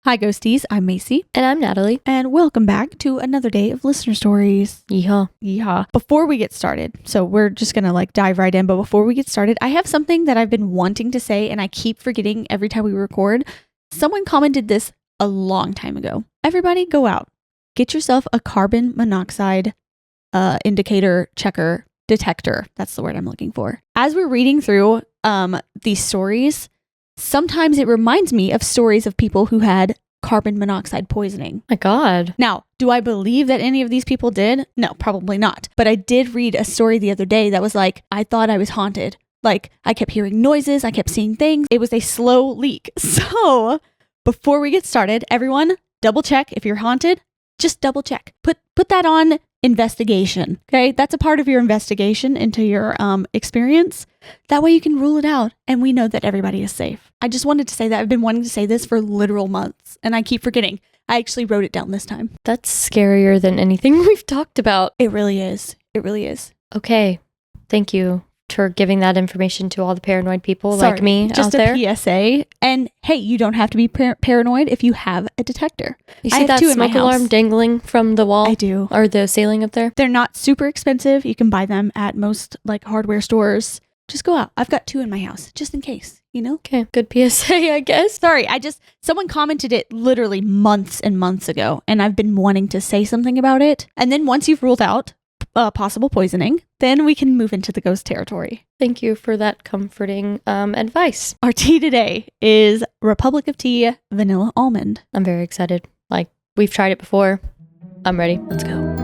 Hi Ghosties, I'm Macy. And I'm Natalie. And welcome back to another day of listener stories. Yeehaw. Yeehaw. Before we get started, so we're just going to dive right in, but before we get started, I have something that I've been wanting to say and I keep forgetting every time we record. Someone commented this a long time ago. Everybody go out, get yourself a carbon monoxide indicator checker detector. That's the word I'm looking for. As we're reading through these stories, sometimes it reminds me of stories of people who had carbon monoxide poisoning. My God. Now, do I believe that any of these people did? No, probably not. But I did read a story the other day that was like, I thought I was haunted. Like, I kept hearing noises. I kept seeing things. It was a slow leak. So before we get started, everyone, double check if you're haunted. Just double check. Put that on investigation. Okay. That's a part of your investigation into your experience. That way you can rule it out and we know that everybody is safe. I just wanted to say that. I've been wanting to say this for literal months and I keep forgetting. I actually wrote it down this time. That's scarier than anything we've talked about. It really is. It really is. Okay. Thank you for giving that information to all the paranoid people like me just out there. Just a PSA. And hey, you don't have to be paranoid if you have a detector. You see that smoke alarm dangling from the wall? I do. Or the ceiling up there? They're not super expensive. You can buy them at most hardware stores. Just go out. I've got 2 in my house, just in case, you know? Okay, good PSA, I guess. Sorry, someone commented it literally months and months ago, and I've been wanting to say something about it. And then once you've ruled out possible poisoning, then we can move into the ghost territory. Thank you for that comforting advice. Our tea today is Republic of Tea Vanilla Almond. I'm very excited. We've tried it before. I'm ready. Let's go.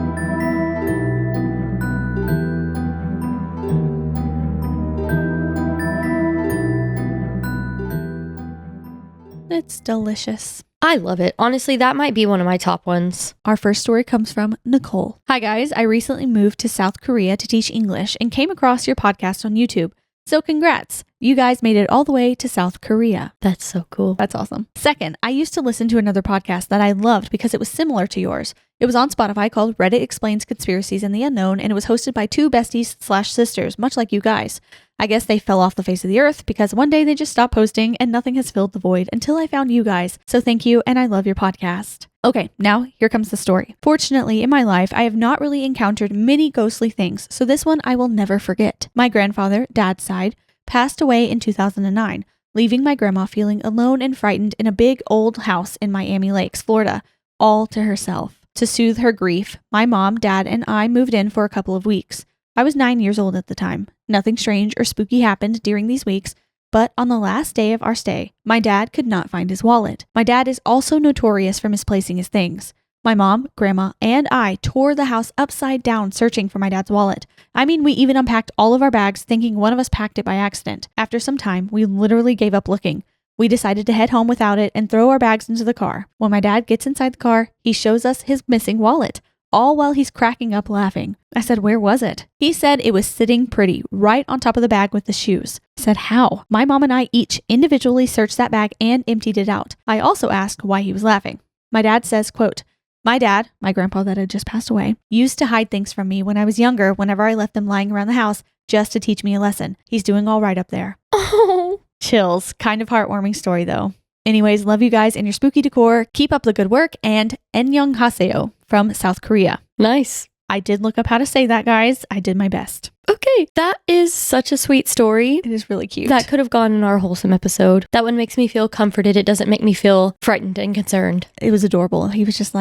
It's delicious. I love it. Honestly, that might be one of my top ones. Our first story comes from Nicolle. Hi guys, I recently moved to South Korea to teach English and came across your podcast on YouTube. So congrats. You guys made it all the way to South Korea. That's so cool. That's awesome. Second, I used to listen to another podcast that I loved because it was similar to yours. It was on Spotify called Reddit Explains Conspiracies and the Unknown, and it was hosted by 2 besties/sisters, much like you guys. I guess they fell off the face of the earth because one day they just stopped posting and nothing has filled the void until I found you guys. So thank you, and I love your podcast. Okay, now here comes the story. Fortunately, in my life, I have not really encountered many ghostly things, so this one I will never forget. My grandfather, dad's side, passed away in 2009, leaving my grandma feeling alone and frightened in a big old house in Miami Lakes, Florida, all to herself. To soothe her grief, my mom, dad, and I moved in for a couple of weeks. I was 9 years old at the time. Nothing strange or spooky happened during these weeks, but on the last day of our stay, my dad could not find his wallet. My dad is also notorious for misplacing his things. My mom, grandma, and I tore the house upside down searching for my dad's wallet. I mean, we even unpacked all of our bags thinking one of us packed it by accident. After some time, we literally gave up looking. We decided to head home without it and throw our bags into the car. When my dad gets inside the car, he shows us his missing wallet, all while he's cracking up laughing. I said, where was it? He said it was sitting pretty, right on top of the bag with the shoes. I said, how? My mom and I each individually searched that bag and emptied it out. I also asked why he was laughing. My dad says, quote, my dad, my grandpa that had just passed away, used to hide things from me when I was younger whenever I left them lying around the house just to teach me a lesson. He's doing all right up there. Oh. Chills. Kind of heartwarming story though. Anyways, love you guys and your spooky decor. Keep up the good work, and Annyeonghaseyo from South Korea. Nice. I did look up how to say that, guys. I did my best. Okay, that is such a sweet story. It is really cute. That could have gone in our wholesome episode. That one makes me feel comforted. It doesn't make me feel frightened and concerned. It was adorable. He was just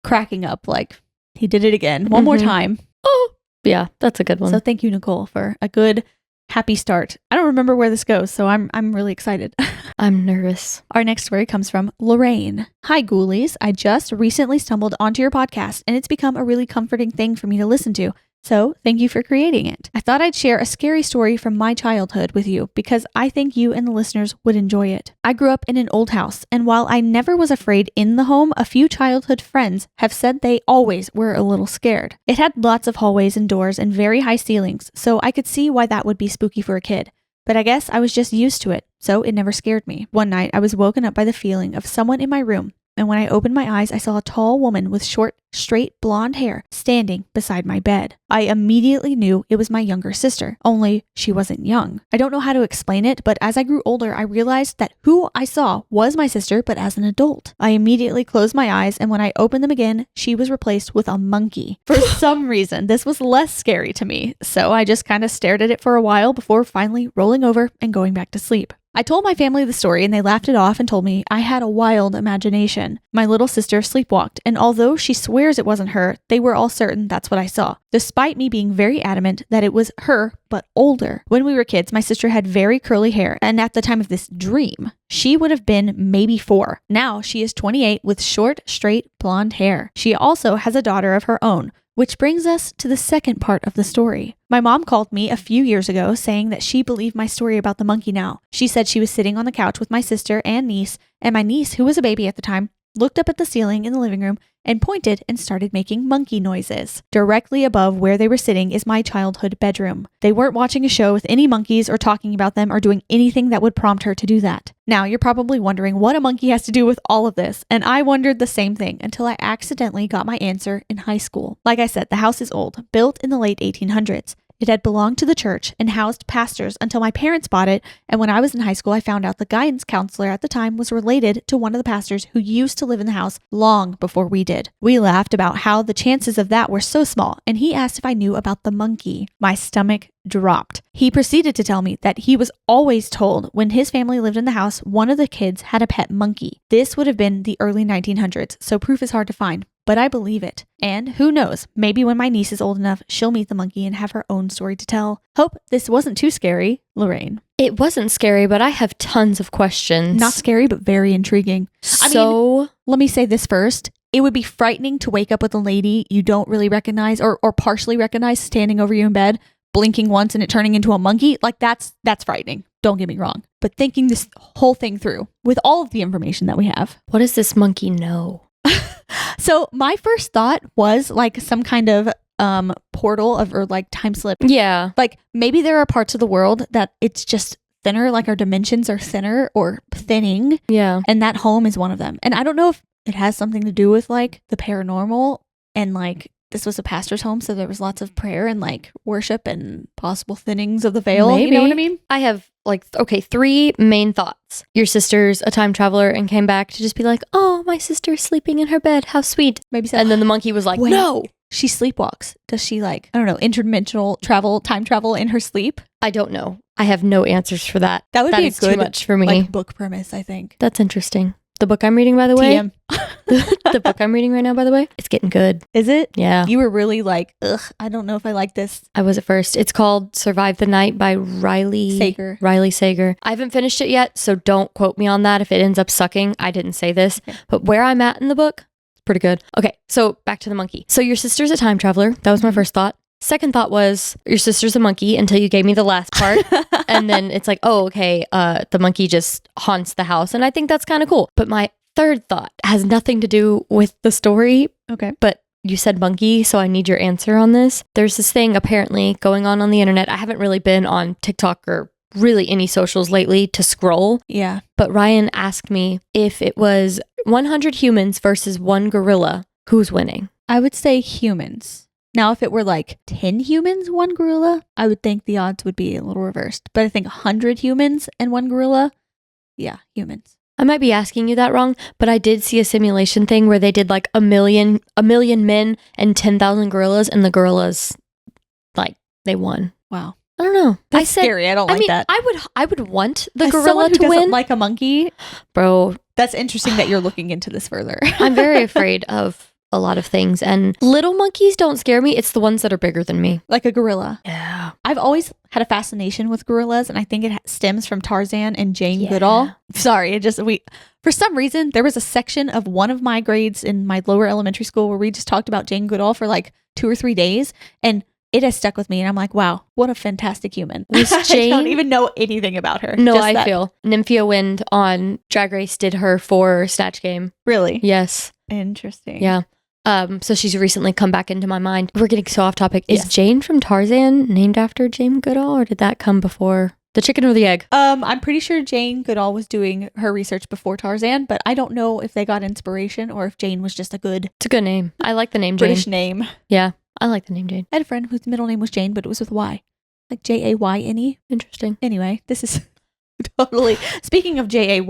cracking up, he did it again. One more time. Oh, yeah, that's a good one. So thank you, Nicolle, for a good, happy start. I don't remember where this goes, so I'm really excited. I'm nervous. Our next story comes from Lorraine. Hi, ghoulies. I just recently stumbled onto your podcast, and it's become a really comforting thing for me to listen to. So thank you for creating it. I thought I'd share a scary story from my childhood with you because I think you and the listeners would enjoy it. I grew up in an old house, and while I never was afraid in the home, a few childhood friends have said they always were a little scared. It had lots of hallways and doors and very high ceilings, so I could see why that would be spooky for a kid. But I guess I was just used to it, so it never scared me. One night, I was woken up by the feeling of someone in my room, and when I opened my eyes, I saw a tall woman with short, straight blonde hair standing beside my bed. I immediately knew it was my younger sister, only she wasn't young. I don't know how to explain it, but as I grew older, I realized that who I saw was my sister, but as an adult. I immediately closed my eyes, and when I opened them again, she was replaced with a monkey. For some reason, this was less scary to me, so I just kind of stared at it for a while before finally rolling over and going back to sleep. I told my family the story and they laughed it off and told me I had a wild imagination. My little sister sleepwalked, and although she swears it wasn't her, they were all certain that's what I saw, despite me being very adamant that it was her, but older. When we were kids, my sister had very curly hair, and at the time of this dream, she would have been maybe 4. Now she is 28 with short, straight, blonde hair. She also has a daughter of her own. Which brings us to the second part of the story. My mom called me a few years ago saying that she believed my story about the monkey now. She said she was sitting on the couch with my sister and niece, and my niece, who was a baby at the time, looked up at the ceiling in the living room and pointed and started making monkey noises. Directly above where they were sitting is my childhood bedroom. They weren't watching a show with any monkeys or talking about them or doing anything that would prompt her to do that. Now, you're probably wondering what a monkey has to do with all of this, and I wondered the same thing until I accidentally got my answer in high school. Like I said, the house is old, built in the late 1800s. It had belonged to the church and housed pastors until my parents bought it, and when I was in high school, I found out the guidance counselor at the time was related to one of the pastors who used to live in the house long before we did. We laughed about how the chances of that were so small, and he asked if I knew about the monkey. My stomach dropped. He proceeded to tell me that he was always told when his family lived in the house, one of the kids had a pet monkey. This would have been the early 1900s, so proof is hard to find. But I believe it. And who knows, maybe when my niece is old enough, she'll meet the monkey and have her own story to tell. Hope this wasn't too scary, Lorraine. It wasn't scary, but I have tons of questions. Not scary, but very intriguing. I mean, let me say this first. It would be frightening to wake up with a lady you don't really recognize or partially recognize standing over you in bed, blinking once and it turning into a monkey. Like that's frightening. Don't get me wrong. But thinking this whole thing through with all of the information that we have. What does this monkey know? So my first thought was like some kind of portal or like time slip. Yeah. Like maybe there are parts of the world that it's just thinner, like our dimensions are thinner or thinning. Yeah. And that home is one of them. And I don't know if it has something to do with like the paranormal and like this was a pastor's home, so there was lots of prayer and like worship and possible thinnings of the veil. Maybe. You know what I mean? I have like, okay, 3 main thoughts. Your sister's a time traveler and came back to just be like, oh, my sister's sleeping in her bed. How sweet. Maybe so. And then the monkey was like, Wait, no. She sleepwalks. Does she like, I don't know, interdimensional travel, time travel in her sleep? I don't know. I have no answers for that. That would be a good too much for me. Like book premise, I think. That's interesting. The book I'm reading, by the way. TM. The book I'm reading right now, by the way. It's getting good. Is it? Yeah. You were really like, ugh, I don't know if I like this. I was at first. It's called Survive the Night by Riley Sager. I haven't finished it yet, so don't quote me on that if it ends up sucking. I didn't say this. Okay. But where I'm at in the book, it's pretty good. Okay, so back to the monkey. So your sister's a time traveler. That was my first thought. Second thought was your sister's a monkey until you gave me the last part. And then it's like, oh, okay, the monkey just haunts the house. And I think that's kind of cool. But my third thought has nothing to do with the story. Okay. But you said monkey, so I need your answer on this. There's this thing apparently going on the internet. I haven't really been on TikTok or really any socials lately to scroll. Yeah. But Ryan asked me if it was 100 humans versus 1 gorilla, who's winning? I would say humans. Now, if it were like 10 humans, 1 gorilla, I would think the odds would be a little reversed. But I think 100 humans and 1 gorilla, yeah, humans. I might be asking you that wrong, but I did see a simulation thing where they did like a million men and 10,000 gorillas, and the gorillas, like, they won. Wow. I don't know. That's scary. I don't like that. I would want the As gorilla someone who to win. Like a monkey, bro. That's interesting that you're looking into this further. I'm very afraid of a lot of things, and little monkeys don't scare me. It's the ones that are bigger than me. Like a gorilla. Yeah. I've always had a fascination with gorillas, and I think it stems from Tarzan and Jane Goodall. Sorry, for some reason, there was a section of one of my grades in my lower elementary school where we just talked about Jane Goodall for like 2 or 3 days, and it has stuck with me, and I'm like, wow, what a fantastic human. Was Jane? I don't even know anything about her. No, I feel. Nymphia Wind on Drag Race did her for Snatch Game. Really? Yes. Interesting. Yeah. So she's recently come back into my mind. We're getting so off topic. Is Yes. Jane from Tarzan named after Jane Goodall, or did that come before? The chicken or the egg? I'm pretty sure Jane Goodall was doing her research before Tarzan, but I don't know if they got inspiration or if Jane was just a good... It's a good name. I like the name Jane. British name. Yeah, I like the name Jane. I had a friend whose middle name was Jane, but it was with Y. Like Jayne. Interesting. Anyway, this is totally... Speaking of Jay,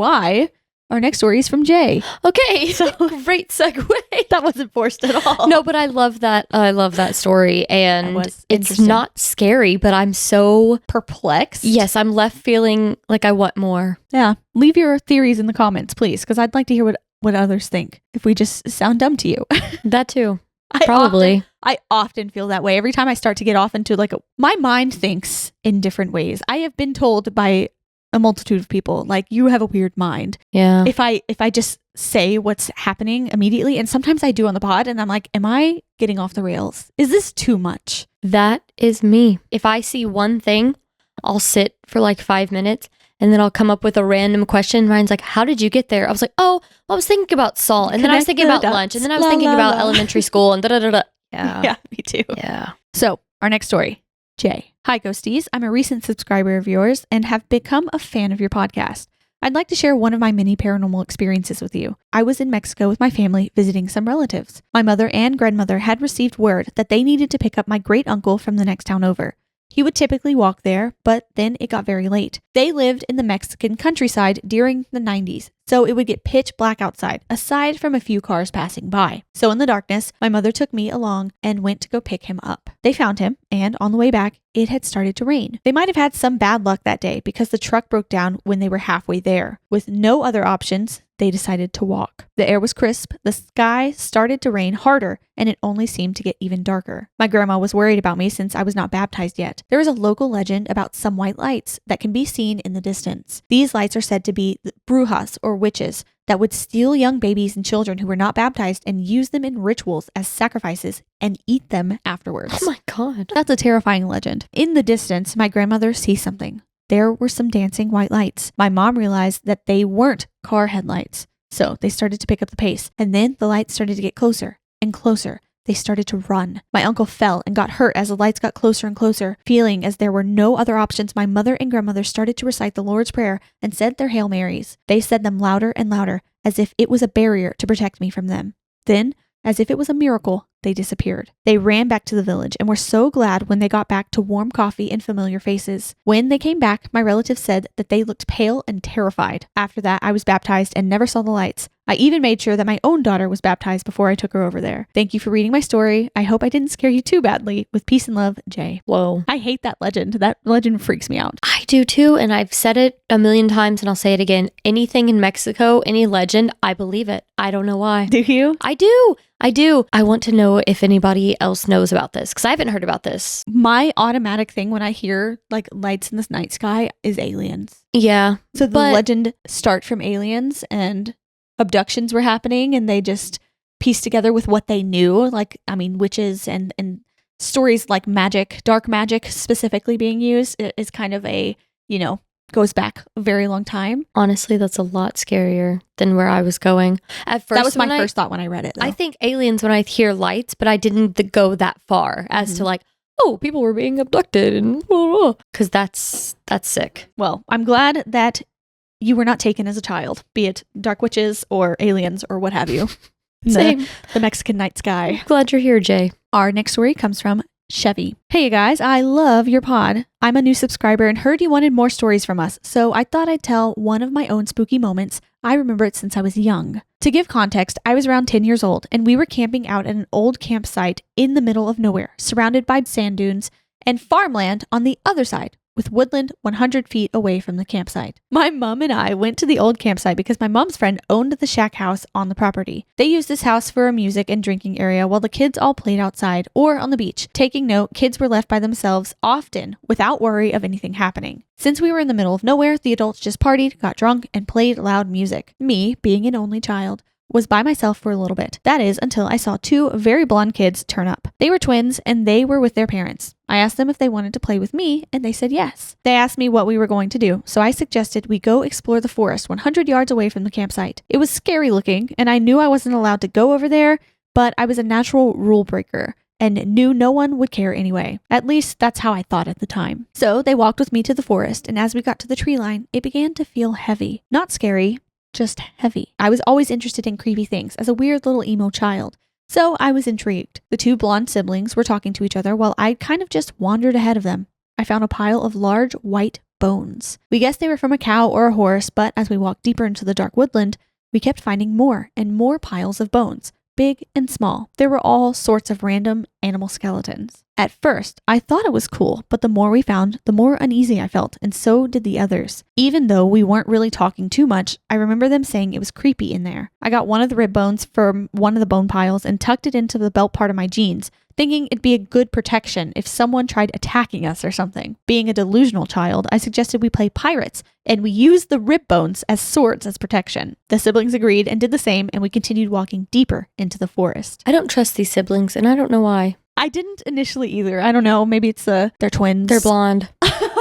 our next story is from Jay. Okay, so great segue. That wasn't forced at all. No, but I love that. I love that story, and it's not scary, but I'm so perplexed. Yes, I'm left feeling like I want more. Yeah, leave your theories in the comments, please, because I'd like to hear what others think. If we just sound dumb to you, that too. Probably. I often feel that way every time I start to get off into my mind thinks in different ways. I have been told by a multitude of people, like, you have a weird mind. Yeah. If I just say what's happening immediately, and sometimes I do on the pod, and I'm like, am I getting off the rails? Is this too much? That is me. If I see one thing, I'll sit for like 5 minutes, and then I'll come up with a random question. Ryan's like, how did you get there? I was like, oh, I was thinking about salt, and then I was thinking about lunch, and then I was thinking about elementary school, and da-da-da-da. Yeah. Yeah, me too. Yeah. So, our next story. Jay. Hi, Ghosties. I'm a recent subscriber of yours and have become a fan of your podcast. I'd like to share one of my many paranormal experiences with you. I was in Mexico with my family visiting some relatives. My mother and grandmother had received word that they needed to pick up my great uncle from the next town over. He would typically walk there, but then it got very late. They lived in the Mexican countryside during the 90s, so it would get pitch black outside, aside from a few cars passing by. So in the darkness, my mother took me along and went to go pick him up. They found him, and on the way back, it had started to rain. They might have had some bad luck that day because the truck broke down when they were halfway there. With no other options, they decided to walk. The air was crisp, the sky started to rain harder, and it only seemed to get even darker. My grandma was worried about me since I was not baptized yet. There is a local legend about some white lights that can be seen in the distance. These lights are said to be brujas or witches that would steal young babies and children who were not baptized and use them in rituals as sacrifices and eat them afterwards. Oh my God. That's a terrifying legend. In the distance, my grandmother sees something. There were some dancing white lights. My mom realized that they weren't car headlights, so they started to pick up the pace. And then the lights started to get closer and closer. They started to run. My uncle fell and got hurt as the lights got closer and closer. Feeling as there were no other options, my mother and grandmother started to recite the Lord's Prayer and said their Hail Marys. They said them louder and louder, as if it was a barrier to protect me from them. Then, as if it was a miracle, they disappeared. They ran back to the village and were so glad when they got back to warm coffee and familiar faces. When they came back, my relatives said that they looked pale and terrified. After that, I was baptized and never saw the lights. I even made sure that my own daughter was baptized before I took her over there. Thank you for reading my story. I hope I didn't scare you too badly. With peace and love, Jay. Whoa. I hate that legend. That legend freaks me out. I do too, and I've said it a million times and I'll say it again. Anything in Mexico, any legend, I believe it. I don't know why. Do you? I do. I want to know if anybody else knows about this because I haven't heard about this. My automatic thing when I hear like lights in the night sky is aliens. Yeah. So the legend starts from aliens and abductions were happening and they just pieced together with what they knew. Like, I mean, witches and stories like magic, dark magic specifically being used is kind of a, goes back a very long time. Honestly, that's a lot scarier than where I was going. At first, that was my first thought when I read it, though. I think aliens when I hear lights, but I didn't go that far as to like, oh, people were being abducted and because that's sick. Well, I'm glad that you were not taken as a child, be it dark witches or aliens or what have you. Same. The Mexican night sky. Glad you're here, Jay. Our next story comes from Chevy. Hey you guys, I love your pod. I'm a new subscriber and heard you wanted more stories from us, so I thought I'd tell one of my own spooky moments. I remember it since I was young. To give context, I was around 10 years old and we were camping out at an old campsite in the middle of nowhere, surrounded by sand dunes and farmland on the other side, with woodland 100 feet away from the campsite. My mom and I went to the old campsite because my mom's friend owned the shack house on the property. They used this house for a music and drinking area while the kids all played outside or on the beach. Taking note, kids were left by themselves often without worry of anything happening. Since we were in the middle of nowhere, the adults just partied, got drunk, and played loud music. Me, being an only child, was by myself for a little bit. That is, until I saw two very blonde kids turn up. They were twins and they were with their parents. I asked them if they wanted to play with me and they said yes. They asked me what we were going to do, so I suggested we go explore the forest 100 yards away from the campsite. It was scary looking and I knew I wasn't allowed to go over there, but I was a natural rule breaker and knew no one would care anyway. At least that's how I thought at the time. So they walked with me to the forest, and as we got to the tree line, it began to feel heavy. Not scary, just heavy. I was always interested in creepy things as a weird little emo child, so I was intrigued. The two blonde siblings were talking to each other while I kind of just wandered ahead of them. I found a pile of large white bones. We guessed they were from a cow or a horse, but as we walked deeper into the dark woodland, we kept finding more and more piles of bones, big and small. There were all sorts of random animal skeletons. At first, I thought it was cool, but the more we found, the more uneasy I felt, and so did the others. Even though we weren't really talking too much, I remember them saying it was creepy in there. I got one of the rib bones from one of the bone piles and tucked it into the belt part of my jeans, thinking it'd be a good protection if someone tried attacking us or something. Being a delusional child, I suggested we play pirates, and we used the rib bones as swords as protection. The siblings agreed and did the same, and we continued walking deeper into the forest. I don't trust these siblings, and I don't know why. I didn't initially either. I don't know. Maybe it's they're twins. They're blonde.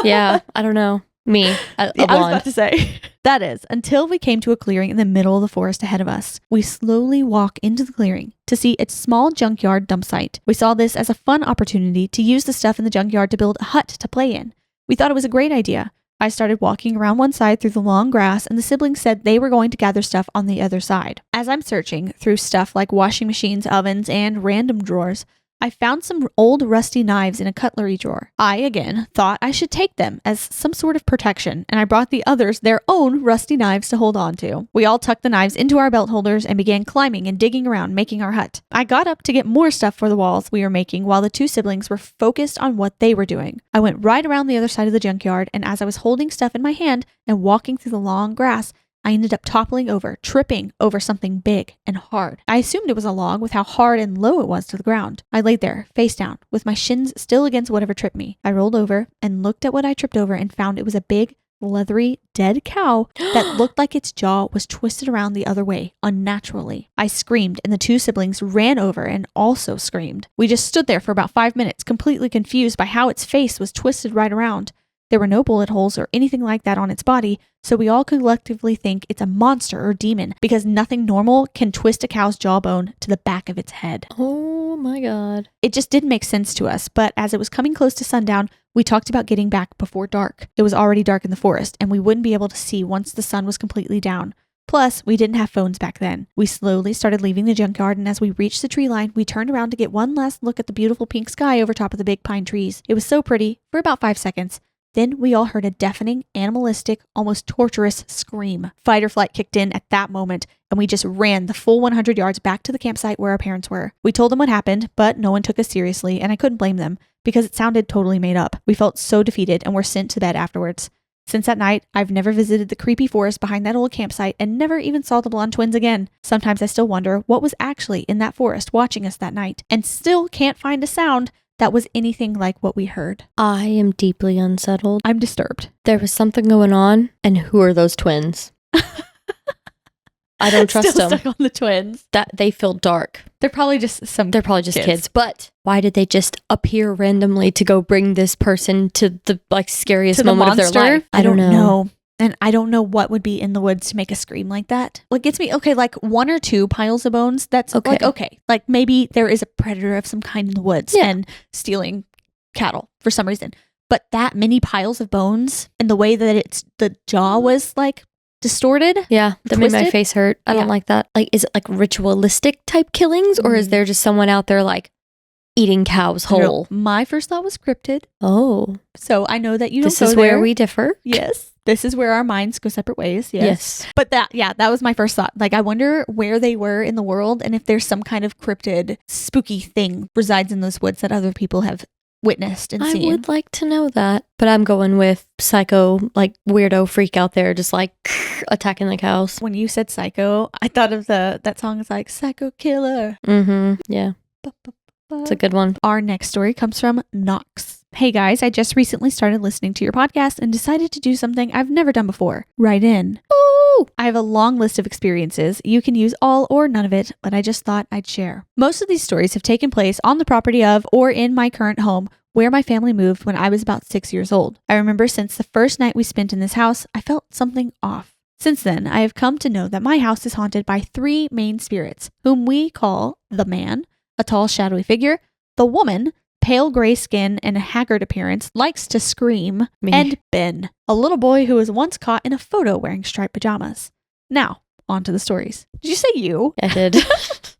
Yeah, I don't know. Me, a blonde. I was about to say. That is, until we came to a clearing in the middle of the forest ahead of us. We slowly walk into the clearing to see its small junkyard dump site. We saw this as a fun opportunity to use the stuff in the junkyard to build a hut to play in. We thought it was a great idea. I started walking around one side through the long grass, and the siblings said they were going to gather stuff on the other side. As I'm searching through stuff like washing machines, ovens, and random drawers, I found some old rusty knives in a cutlery drawer. I, again, thought I should take them as some sort of protection, and I brought the others their own rusty knives to hold on to. We all tucked the knives into our belt holders and began climbing and digging around, making our hut. I got up to get more stuff for the walls we were making while the two siblings were focused on what they were doing. I went right around the other side of the junkyard, and as I was holding stuff in my hand and walking through the long grass, I ended up toppling over, tripping over something big and hard. I assumed it was a log with how hard and low it was to the ground. I laid there, face down, with my shins still against whatever tripped me. I rolled over and looked at what I tripped over and found it was a big, leathery, dead cow that looked like its jaw was twisted around the other way, unnaturally. I screamed, and the two siblings ran over and also screamed. We just stood there for about 5 minutes, completely confused by how its face was twisted right around. There were no bullet holes or anything like that on its body, so we all collectively think it's a monster or demon because nothing normal can twist a cow's jawbone to the back of its head. Oh my God. It just didn't make sense to us, but as it was coming close to sundown, we talked about getting back before dark. It was already dark in the forest, and we wouldn't be able to see once the sun was completely down. Plus, we didn't have phones back then. We slowly started leaving the junkyard, and as we reached the tree line, we turned around to get one last look at the beautiful pink sky over top of the big pine trees. It was so pretty for about 5 seconds. Then we all heard a deafening, animalistic, almost torturous scream. Fight or flight kicked in at that moment, and we just ran the full 100 yards back to the campsite where our parents were. We told them what happened, but no one took us seriously, and I couldn't blame them because it sounded totally made up. We felt so defeated and were sent to bed afterwards. Since that night, I've never visited the creepy forest behind that old campsite and never even saw the blonde twins again. Sometimes I still wonder what was actually in that forest watching us that night, and still can't find a sound that was anything like what we heard. I am deeply unsettled. I'm disturbed. There was something going on, and who are those twins? I don't trust Still them. Stuck on the twins. That they feel dark. They're probably just kids. But why did they just appear randomly to go bring this person to the scariest moment of their life? I don't know. And I don't know what would be in the woods to make a scream like that. What gets me, okay, like 1 or 2 piles of bones, that's okay. Like maybe there is a predator of some kind in the woods and stealing cattle for some reason. But that many piles of bones and the way that the jaw was distorted. Yeah, that made my face hurt. I don't like that. Is it ritualistic type killings, or is there just someone out there eating cows whole? My first thought was cryptid. Oh. So I know that you don't This is where we differ. Yes. This is where our minds go separate ways. Yes. But that was my first thought. I wonder where they were in the world and if there's some kind of cryptid, spooky thing resides in those woods that other people have witnessed and seen. I would like to know that. But I'm going with psycho, weirdo freak out there just attacking the cows. When you said psycho, I thought of that song is Psycho Killer. Mm-hmm. Yeah. It's a good one. Our next story comes from Knox. Hey guys, I just recently started listening to your podcast and decided to do something I've never done before. Write in. Ooh! I have a long list of experiences. You can use all or none of it, but I just thought I'd share. Most of these stories have taken place on the property of or in my current home where my family moved when I was about 6 years old. I remember since the first night we spent in this house, I felt something off. Since then, I have come to know that my house is haunted by 3 main spirits, whom we call the man, a tall shadowy figure, The woman, pale gray skin and a haggard appearance, likes to scream. Me. And Ben, a little boy who was once caught in a photo wearing striped pajamas. Now, on to the stories. Did you say you? I did.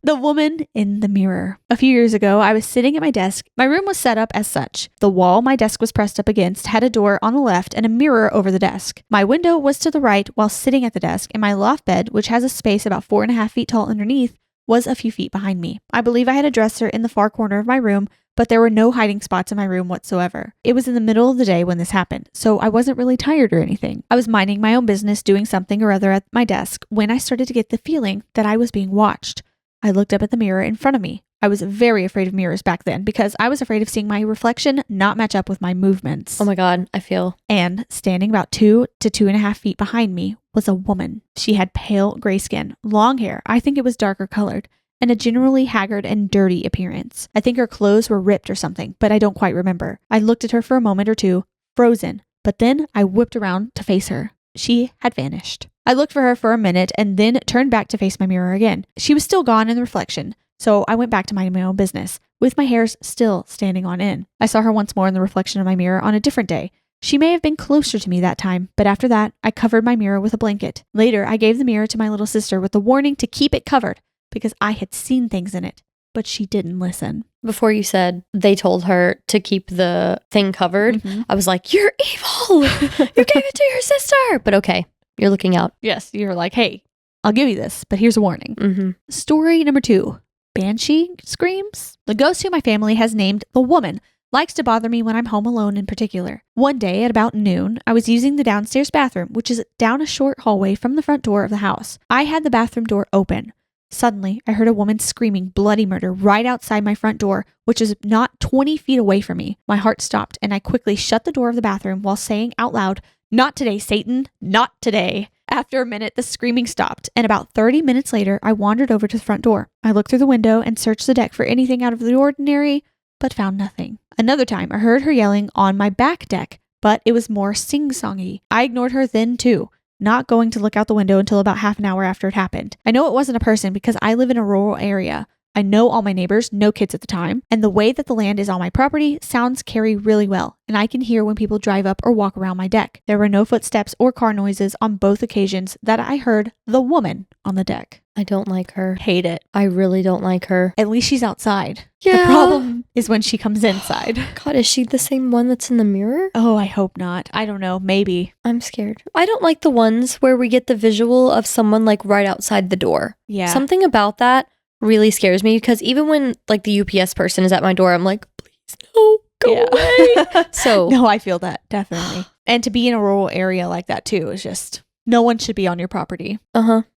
The woman in the mirror. A few years ago, I was sitting at my desk. My room was set up as such. The wall my desk was pressed up against had a door on the left and a mirror over the desk. My window was to the right while sitting at the desk, and my loft bed, which has a space about 4.5 feet tall underneath, was a few feet behind me. I believe I had a dresser in the far corner of my room, but there were no hiding spots in my room whatsoever. It was in the middle of the day when this happened, so I wasn't really tired or anything. I was minding my own business, doing something or other at my desk, when I started to get the feeling that I was being watched. I looked up at the mirror in front of me. I was very afraid of mirrors back then because I was afraid of seeing my reflection not match up with my movements. Oh my God, I feel. And standing about 2 to 2.5 feet behind me was a woman. She had pale gray skin, long hair, I think it was darker colored, and a generally haggard and dirty appearance. I think her clothes were ripped or something, but I don't quite remember. I looked at her for a moment or two, frozen, but then I whipped around to face her. She had vanished. I looked for her for a minute and then turned back to face my mirror again. She was still gone in the reflection, so I went back to minding my own business, with my hairs still standing on end. I saw her once more in the reflection of my mirror on a different day. She may have been closer to me that time, but after that, I covered my mirror with a blanket. Later, I gave the mirror to my little sister with the warning to keep it covered, because I had seen things in it, but she didn't listen. Before you said they told her to keep the thing covered, I was like, you're evil. You gave it to your sister. But okay, you're looking out. Yes, you're like, hey, I'll give you this, but here's a warning. Story number 2. Banshee screams. The ghost who my family has named the woman likes to bother me when I'm home alone in particular. One day at about noon, I was using the downstairs bathroom, which is down a short hallway from the front door of the house. I had the bathroom door open. Suddenly, I heard a woman screaming bloody murder right outside my front door, which is not 20 feet away from me. My heart stopped, and I quickly shut the door of the bathroom while saying out loud, "Not today, Satan, not today." After a minute, the screaming stopped, and about 30 minutes later, I wandered over to the front door. I looked through the window and searched the deck for anything out of the ordinary, but found nothing. Another time, I heard her yelling on my back deck, but it was more sing-songy. I ignored her then, too, not going to look out the window until about half an hour after it happened. I know it wasn't a person because I live in a rural area. I know all my neighbors, no kids at the time, and the way that the land is on my property sounds carry really well, and I can hear when people drive up or walk around my deck. There were no footsteps or car noises on both occasions that I heard the woman on the deck. I don't like her. Hate it. I really don't like her. At least she's outside. Yeah. The problem is when she comes inside. God, is she the same one that's in the mirror? Oh, I hope not. I don't know. Maybe. I'm scared. I don't like the ones where we get the visual of someone like right outside the door. Yeah. Something about that really scares me because even when like the UPS person is at my door, I'm like, please no, go away. So no, I feel that definitely. And to be in a rural area like that too is just, no one should be on your property.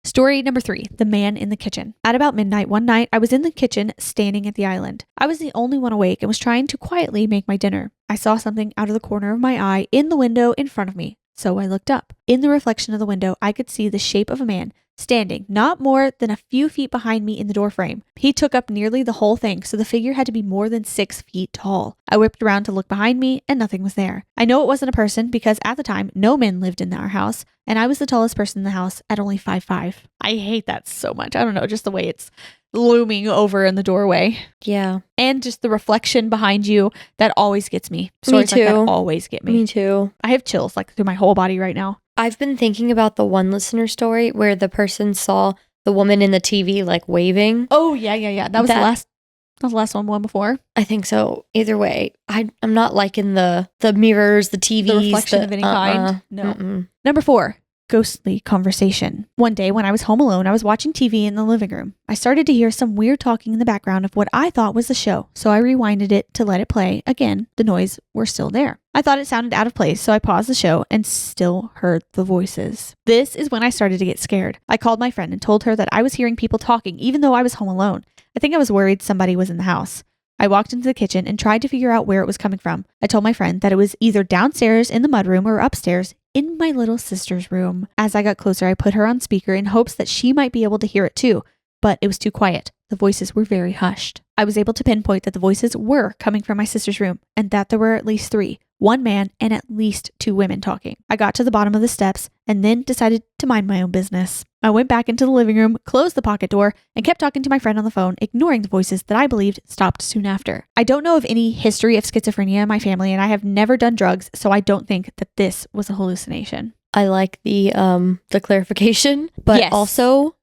Story number 3, the man in the kitchen. At about midnight one night, I was in the kitchen standing at the island. I was the only one awake and was trying to quietly make my dinner. I saw something out of the corner of my eye in the window in front of me, so I looked up. In the reflection of the window, I could see the shape of a man standing not more than a few feet behind me in the door frame. He took up nearly the whole thing, so the figure had to be more than 6 feet tall. I whipped around to look behind me, and nothing was there. I know it wasn't a person because at the time, no men lived in our house, and I was the tallest person in the house at only 5'5". I hate that so much. I don't know, just the way it's looming over in the doorway. Yeah. And just the reflection behind you, that always gets me. Stories Like too. that always get me. Me too. I have chills like through my whole body right now. I've been thinking about the one listener story where the person saw the woman in the TV like waving. Oh, yeah. That was the last one before. I think so. Either way, I'm not liking the mirrors, the TVs. The reflection of any kind. No. Mm-mm. Number 4, ghostly conversation. One day when I was home alone, I was watching TV in the living room. I started to hear some weird talking in the background of what I thought was the show, so I rewinded it to let it play. Again, the noise were still there. I thought it sounded out of place, so I paused the show and still heard the voices. This is when I started to get scared. I called my friend and told her that I was hearing people talking even though I was home alone. I think I was worried somebody was in the house. I walked into the kitchen and tried to figure out where it was coming from. I told my friend that it was either downstairs in the mudroom or upstairs in my little sister's room. As I got closer, I put her on speaker in hopes that she might be able to hear it too, but it was too quiet. The voices were very hushed. I was able to pinpoint that the voices were coming from my sister's room and that there were at least 3. one man, and at least 2 women talking. I got to the bottom of the steps and then decided to mind my own business. I went back into the living room, closed the pocket door, and kept talking to my friend on the phone, ignoring the voices that I believed stopped soon after. I don't know of any history of schizophrenia in my family, and I have never done drugs, so I don't think that this was a hallucination. I like the clarification, but Yes. also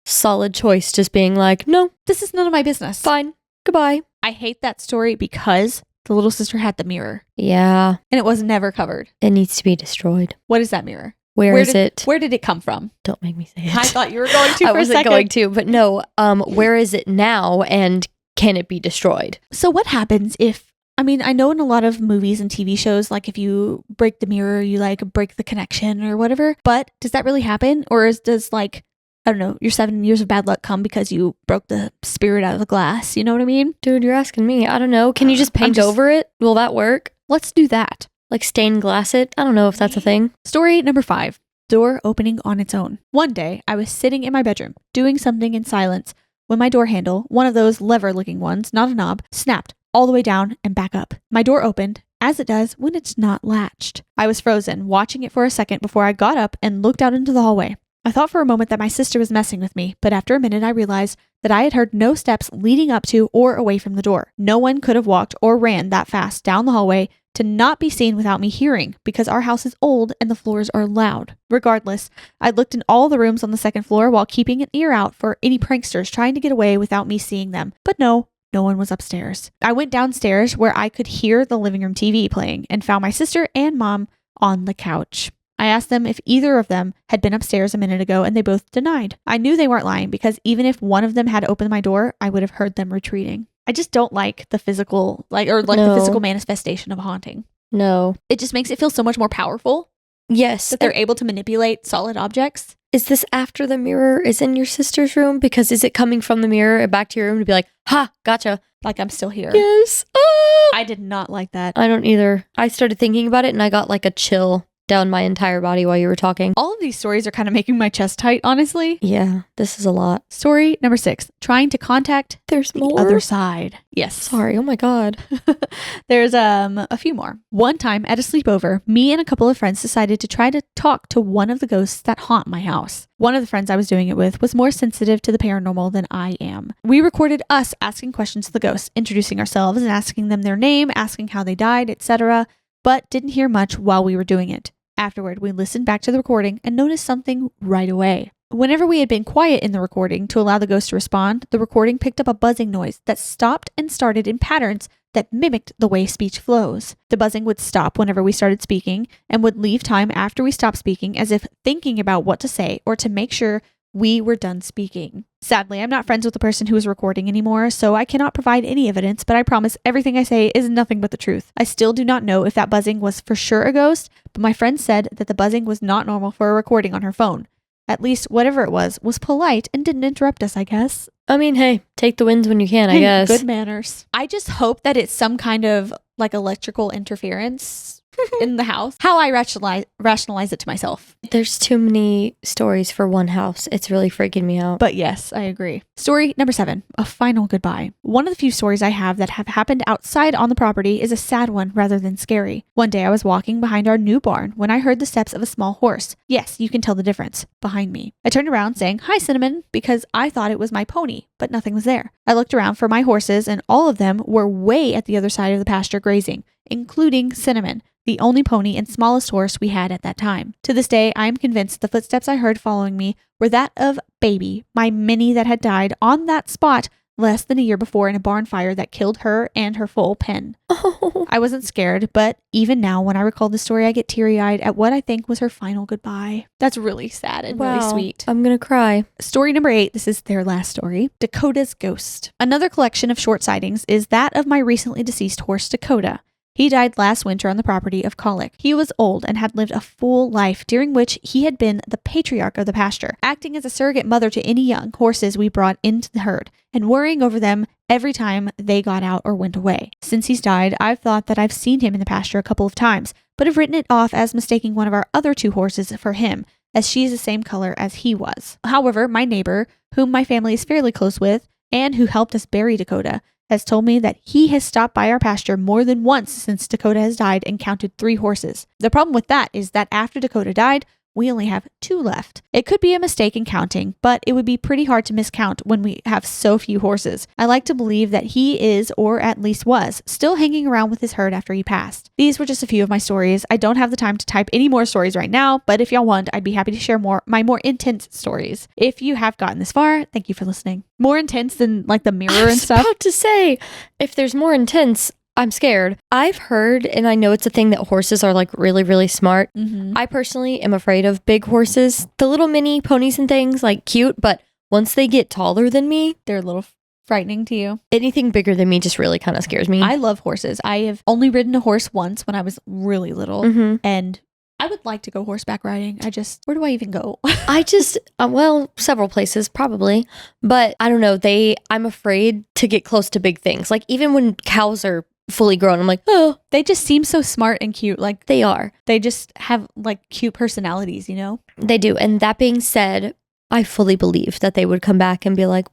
solid choice, just being like, no, This is none of my business. fine, goodbye. I hate that story because the little sister had the mirror, Yeah, and it was never covered. it needs to be destroyed. What is that mirror? Where is it? Where did it come from? Don't make me say it. I thought you were going to I for a wasn't second. going to, but no. Where is it now, and can it be destroyed? So what happens if, I mean, I know in a lot of movies and TV shows, like if you break the mirror, you like break the connection or whatever, but does that really happen? Or does like, I don't know, your 7 years of bad luck come because you broke the spirit out of the glass? You know what I mean? Dude, you're asking me. I don't know. Can you just paint over it? Will that work? Let's do that. Like stained glass it? I don't know if that's a thing. Story number 5. Door opening on its own. One day, I was sitting in my bedroom, doing something in silence, when my door handle, one of those lever-looking ones, not a knob, snapped all the way down and back up. My door opened, as it does when it's not latched. I was frozen, watching it for a second before I got up and looked out into the hallway. I thought for a moment that my sister was messing with me, but after a minute I realized that I had heard no steps leading up to or away from the door. No one could have walked or ran that fast down the hallway to not be seen without me hearing, because our house is old and the floors are loud. Regardless, I looked in all the rooms on the second floor while keeping an ear out for any pranksters trying to get away without me seeing them. But no one was upstairs. I went downstairs where I could hear the living room TV playing and found my sister and mom on the couch. I asked them if either of them had been upstairs a minute ago, and they both denied. I knew they weren't lying because even if one of them had opened my door, I would have heard them retreating. I just don't like the physical, the physical manifestation of a haunting. No. It just makes it feel so much more powerful Yes. that they're able to manipulate solid objects. Is this after the mirror is in your sister's room? Because is it coming from the mirror back to your room to be like, ha, gotcha. Like I'm still here. Yes. I did not like that. I don't either. I started thinking about it and I got like a chill down my entire body while you were talking. All of these stories are kind of making my chest tight, honestly. Yeah, this is a lot. Story number 6, trying to contact There's the more? other side. Yes. Sorry, oh my God. There's a few more. One time at a sleepover, me and a couple of friends decided to try to talk to one of the ghosts that haunt my house. One of the friends I was doing it with was more sensitive to the paranormal than I am. We recorded us asking questions to the ghosts, introducing ourselves and asking them their name, asking how they died, etc., but didn't hear much while we were doing it. Afterward, we listened back to the recording and noticed something right away. Whenever we had been quiet in the recording to allow the ghost to respond, the recording picked up a buzzing noise that stopped and started in patterns that mimicked the way speech flows. The buzzing would stop whenever we started speaking and would leave time after we stopped speaking, as if thinking about what to say or to make sure we were done speaking. Sadly, I'm not friends with the person who is recording anymore, so I cannot provide any evidence, but I promise everything I say is nothing but the truth. I still do not know if that buzzing was for sure a ghost, but my friend said that the buzzing was not normal for a recording on her phone. At least whatever it was polite and didn't interrupt us, I guess. I mean, hey, take the wins when you can, I guess. Good manners. I just hope that it's some kind of like electrical interference in the house. How I rationalize it to myself. There's too many stories for one house. It's really freaking me out. But yes, I agree. Story number 7, a final goodbye. One of the few stories I have that have happened outside on the property is a sad one rather than scary. One day I was walking behind our new barn when I heard the steps of a small horse. Yes, you can tell the difference. Behind me. I turned around saying, "Hi, Cinnamon," because I thought it was my pony, but nothing was there. I looked around for my horses and all of them were way at the other side of the pasture grazing, including Cinnamon, the only pony and smallest horse we had at that time. To this day, I am convinced the footsteps I heard following me were that of Baby, my mini that had died on that spot less than a year before in a barn fire that killed her and her full pen. Oh. I wasn't scared, but even now when I recall the story, I get teary-eyed at what I think was her final goodbye. That's really sad and really sweet. I'm gonna cry. Story number 8, this is their last story, Dakota's Ghost. Another collection of short sightings is that of my recently deceased horse, Dakota. He died last winter on the property of Colic. He was old and had lived a full life, during which he had been the patriarch of the pasture, acting as a surrogate mother to any young horses we brought into the herd, and worrying over them every time they got out or went away. Since he's died, I've thought that I've seen him in the pasture a couple of times, but have written it off as mistaking one of our other 2 horses for him, as she is the same color as he was. However, my neighbor, whom my family is fairly close with, and who helped us bury Dakota, has told me that he has stopped by our pasture more than once since Dakota has died and counted 3 horses. The problem with that is that after Dakota died, we only have 2 left. It could be a mistake in counting, but it would be pretty hard to miscount when we have so few horses. I like to believe that he is, or at least was, still hanging around with his herd after he passed. These were just a few of my stories. I don't have the time to type any more stories right now, but if y'all want, I'd be happy to share my more intense stories. If you have gotten this far, thank you for listening. More intense than like the mirror and stuff. I was about to say, if there's more intense, I'm scared. I've heard, and I know it's a thing, that horses are like really, really smart. Mm-hmm. I personally am afraid of big horses. The little mini ponies and things, like cute, but once they get taller than me, they're a little frightening to you. Anything bigger than me just really kind of scares me. I love horses. I have only ridden a horse once when I was really little, mm-hmm. and I would like to go horseback riding. Where do I even go? Well, several places probably, but I don't know. I'm afraid to get close to big things. Like even when cows are fully grown, I'm like, oh, they just seem so smart and cute. Like they are. They just have like cute personalities, you know? They do. And that being said, I fully believe that they would come back and be like,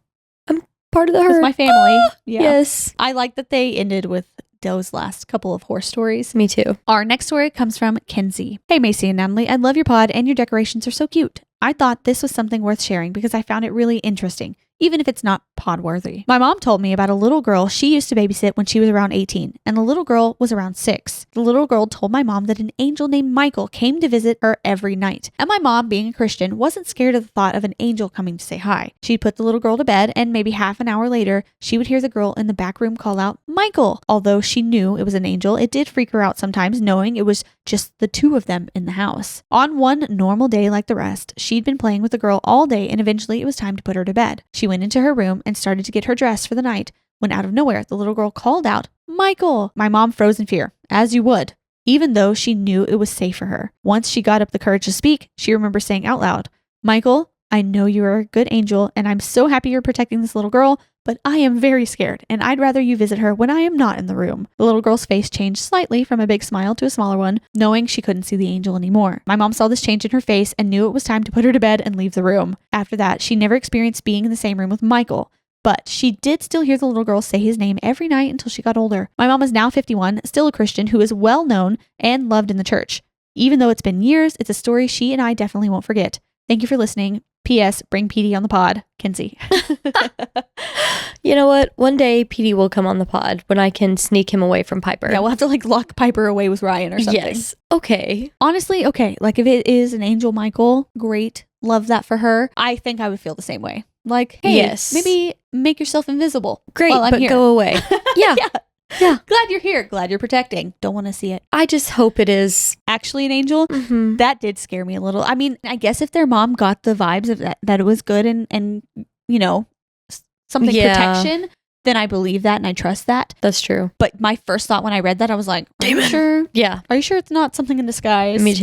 I'm part of the herd. It's my family. Yeah. Yes. I like that they ended with those last couple of horse stories. Me too. Our next story comes from Kensi. Hey, Macy and Natalie, I love your pod and your decorations are so cute. I thought this was something worth sharing because I found it really interesting, even if it's not pod worthy. My mom told me about a little girl she used to babysit when she was around 18, and the little girl was around 6. The little girl told my mom that an angel named Michael came to visit her every night, and my mom, being a Christian, wasn't scared of the thought of an angel coming to say hi. She'd put the little girl to bed, and maybe half an hour later, she would hear the girl in the back room call out, Michael! Although she knew it was an angel, it did freak her out sometimes, knowing it was just the 2 of them in the house. On one normal day like the rest, she'd been playing with the girl all day, and eventually it was time to put her to bed. She went into her room and started to get her dress for the night when out of nowhere, the little girl called out, Michael! My mom froze in fear, as you would, even though she knew it was safe for her. Once she got up the courage to speak, she remembers saying out loud, Michael, I know you are a good angel, and I'm so happy you're protecting this little girl, but I am very scared, and I'd rather you visit her when I am not in the room. The little girl's face changed slightly from a big smile to a smaller one, knowing she couldn't see the angel anymore. My mom saw this change in her face and knew it was time to put her to bed and leave the room. After that, she never experienced being in the same room with Michael, but she did still hear the little girl say his name every night until she got older. My mom is now 51, still a Christian who is well known and loved in the church. Even though it's been years, it's a story she and I definitely won't forget. Thank you for listening. P.S. Bring PD on the pod. Kensi. You know what? One day PD will come on the pod when I can sneak him away from Piper. Yeah, we'll have to like lock Piper away with Ryan or something. Yes. Okay. Honestly, okay. Like if it is an angel Michael, great. Love that for her. I think I would feel the same way. Like, hey, yes, maybe make yourself invisible. Great, but here. Go away. Yeah. Yeah. Glad you're here. Glad you're protecting. Don't want to see it. I just hope it is actually an angel. Mm-hmm. That did scare me a little. I mean, I guess if their mom got the vibes of that it was good and you know, something protection, then I believe that and I trust that. That's true. But my first thought when I read that, I was like, are you sure? Yeah. Are you sure it's not something in disguise? Me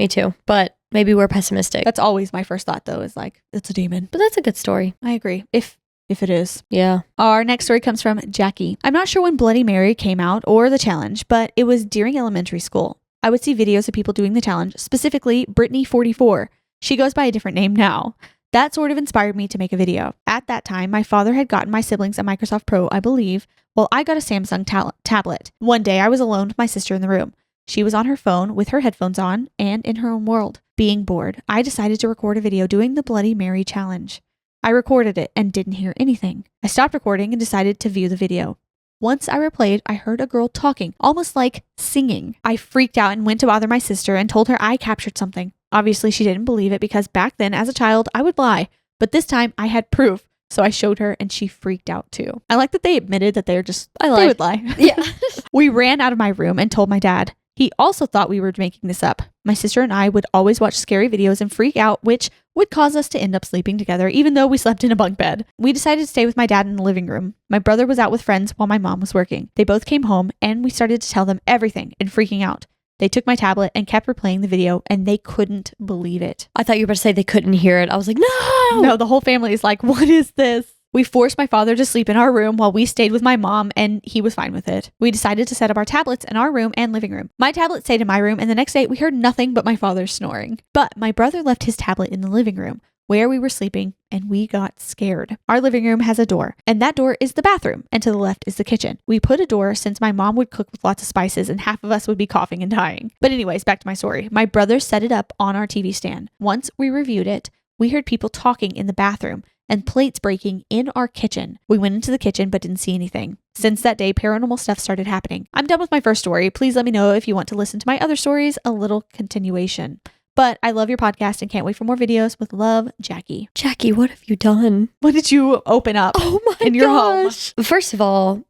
too. But maybe we're pessimistic. That's always my first thought though, is like, it's a demon. But that's a good story. I agree. If it is. Yeah. Our next story comes from Jacky. I'm not sure when Bloody Mary came out or the challenge, but it was during elementary school. I would see videos of people doing the challenge, specifically Brittany44. She goes by a different name now. That sort of inspired me to make a video. At that time, my father had gotten my siblings a Microsoft Pro, I believe, while I got a Samsung tablet. One day, I was alone with my sister in the room. She was on her phone with her headphones on and in her own world. Being bored, I decided to record a video doing the Bloody Mary challenge. I recorded it and didn't hear anything. I stopped recording and decided to view the video. Once I replayed, I heard a girl talking, almost like singing. I freaked out and went to bother my sister and told her I captured something. Obviously, she didn't believe it because back then, as a child, I would lie. But this time, I had proof. So I showed her and she freaked out too. I like that they admitted that they would lie. Yeah. We ran out of my room and told my dad. He also thought we were making this up. My sister and I would always watch scary videos and freak out, which would cause us to end up sleeping together, even though we slept in a bunk bed. We decided to stay with my dad in the living room. My brother was out with friends while my mom was working. They both came home and we started to tell them everything and freaking out. They took my tablet and kept replaying the video and they couldn't believe it. I thought you were about to say they couldn't hear it. I was like, no! No, the whole family is like, what is this? We forced my father to sleep in our room while we stayed with my mom, and he was fine with it. We decided to set up our tablets in our room and living room. My tablet stayed in my room, and the next day we heard nothing but my father snoring. But my brother left his tablet in the living room. where we were sleeping, and we got scared. Our living room has a door, and that door is the bathroom, and to the left is the kitchen. We put a door since my mom would cook with lots of spices and half of us would be coughing and dying. But anyways, back to my story. My brother set it up on our TV stand. Once we reviewed it, we heard people talking in the bathroom and plates breaking in our kitchen. We went into the kitchen but didn't see anything. Since that day, paranormal stuff started happening. I'm done with my first story. Please let me know if you want to listen to my other stories, a little continuation. But I love your podcast and can't wait for more videos. With love, Jacky. Jacky, what have you done? What did you open up in your home? First of all,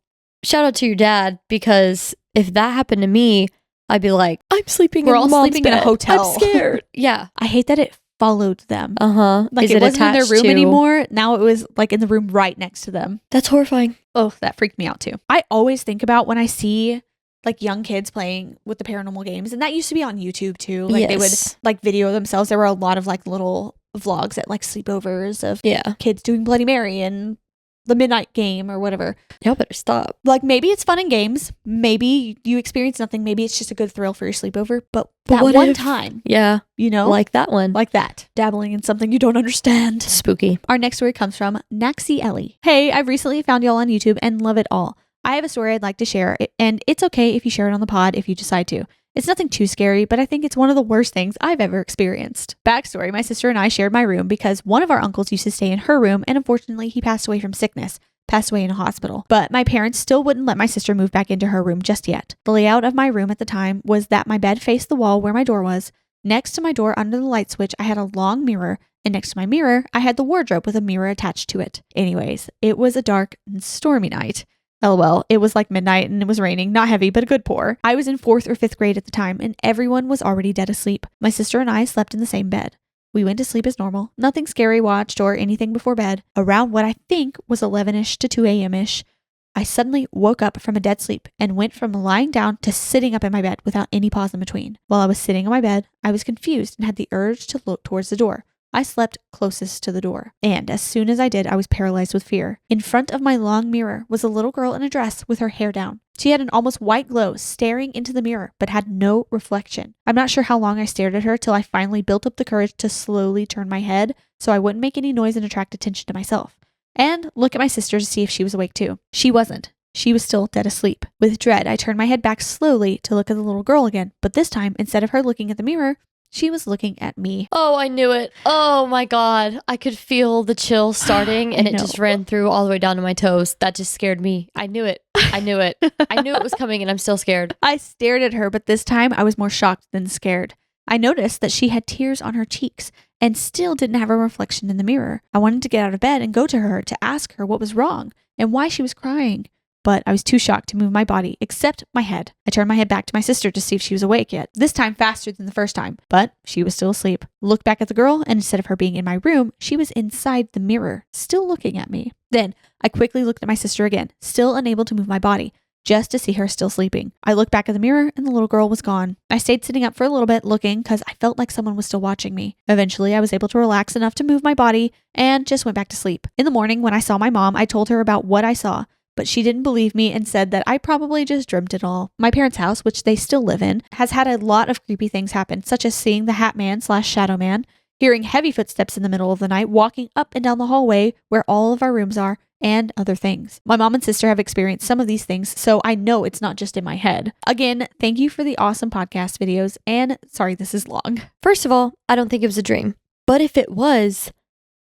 shout out to your dad, because if that happened to me, I'd be like, I'm sleeping We're all sleeping in a hotel. I'm scared. Yeah. I hate that it followed them. Like Is it wasn't in their room to... anymore. Now it was like in the room right next to them. That's horrifying. Oh, that freaked me out too. I always think about when I see like young kids playing with the paranormal games, and that used to be on YouTube too. Like they would like video themselves. There were a lot of like little vlogs at like sleepovers of kids doing Bloody Mary and the midnight game or whatever. Y'all better stop. Like maybe it's fun and games. Maybe you experience nothing. Maybe it's just a good thrill for your sleepover. But that one time. Yeah. You know? Like that one. Like that. Dabbling in something you don't understand. Spooky. Our next story comes from Naxieli. Hey, I've recently found y'all on YouTube and love it all. I have a story I'd like to share, and it's okay if you share it on the pod if you decide to. It's nothing too scary, but I think it's one of the worst things I've ever experienced. Backstory, my sister and I shared my room because one of our uncles used to stay in her room, and unfortunately he passed away from sickness. Passed away in a hospital. But my parents still wouldn't let my sister move back into her room just yet. The layout of my room at the time was that my bed faced the wall where my door was. Next to my door under the light switch, I had a long mirror, and next to my mirror, I had the wardrobe with a mirror attached to it. Anyways, it was a dark and stormy night. LOL, it was like midnight and it was raining, not heavy, but a good pour. I was in 4th or 5th grade at the time, and everyone was already dead asleep. My sister and I slept in the same bed. We went to sleep as normal. Nothing scary watched or anything before bed. Around what I think was 11ish to 2 a.m.ish, I suddenly woke up from a dead sleep and went from lying down to sitting up in my bed without any pause in between. While I was sitting on my bed, I was confused and had the urge to look towards the door. I slept closest to the door, and as soon as I did, I was paralyzed with fear. In front of my long mirror was a little girl in a dress with her hair down. She had an almost white glow staring into the mirror, but had no reflection. I'm not sure how long I stared at her till I finally built up the courage to slowly turn my head so I wouldn't make any noise and attract attention to myself, and look at my sister to see if she was awake too. She wasn't. She was still dead asleep. With dread, I turned my head back slowly to look at the little girl again, but this time, instead of her looking at the mirror, she was looking at me. Oh, I knew it. Oh my God. I could feel the chill starting and it just ran through all the way down to my toes. That just scared me. I knew it. I knew it. I knew it was coming and I'm still scared. I stared at her, but this time I was more shocked than scared. I noticed that she had tears on her cheeks and still didn't have a reflection in the mirror. I wanted to get out of bed and go to her to ask her what was wrong and why she was crying. But I was too shocked to move my body, except my head. I turned my head back to my sister to see if she was awake yet, this time faster than the first time, but she was still asleep. Looked back at the girl, and instead of her being in my room, she was inside the mirror, still looking at me. Then I quickly looked at my sister again, still unable to move my body, just to see her still sleeping. I looked back at the mirror, and the little girl was gone. I stayed sitting up for a little bit, looking, because I felt like someone was still watching me. Eventually, I was able to relax enough to move my body, and just went back to sleep. In the morning, when I saw my mom, I told her about what I saw, but she didn't believe me and said that I probably just dreamt it all. My parents' house, which they still live in, has had a lot of creepy things happen, such as seeing the Hat Man/Shadow Man, hearing heavy footsteps in the middle of the night, walking up and down the hallway where all of our rooms are, and other things. My mom and sister have experienced some of these things, so I know it's not just in my head. Again, thank you for the awesome podcast videos, and sorry this is long. First of all, I don't think it was a dream, but if it was,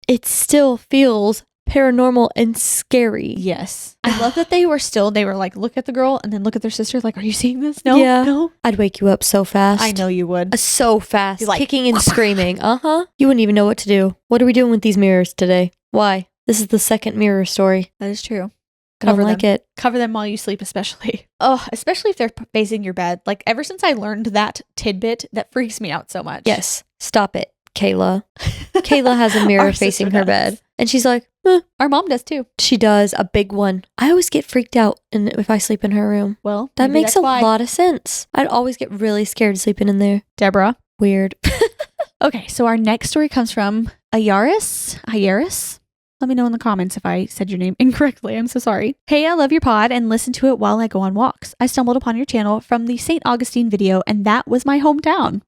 it still feels paranormal and scary. Yes. I love that they were like, look at the girl and then look at their sister like, are you seeing this? No. Yeah. No. I'd wake you up so fast. I know you would. So fast. You're like, kicking and screaming. You wouldn't even know what to do. What are we doing with these mirrors today? Why? This is the second mirror story. That is true. I don't like it. Cover them while you sleep, especially. Oh, especially if they're facing your bed. Like ever since I learned that tidbit, that freaks me out so much. Yes. Stop it, Kayla. Kayla has a mirror facing her bed. And she's like, Our mom does too. She does, a big one. I always get freaked out if I sleep in her room. Well, that makes a lot of sense. I'd always get really scared sleeping in there. Deborah. Weird. Okay, so our next story comes from Ayaris. Let me know in the comments if I said your name incorrectly. I'm so sorry. Hey, I love your pod and listen to it while I go on walks. I stumbled upon your channel from the St. Augustine video, and that was my hometown.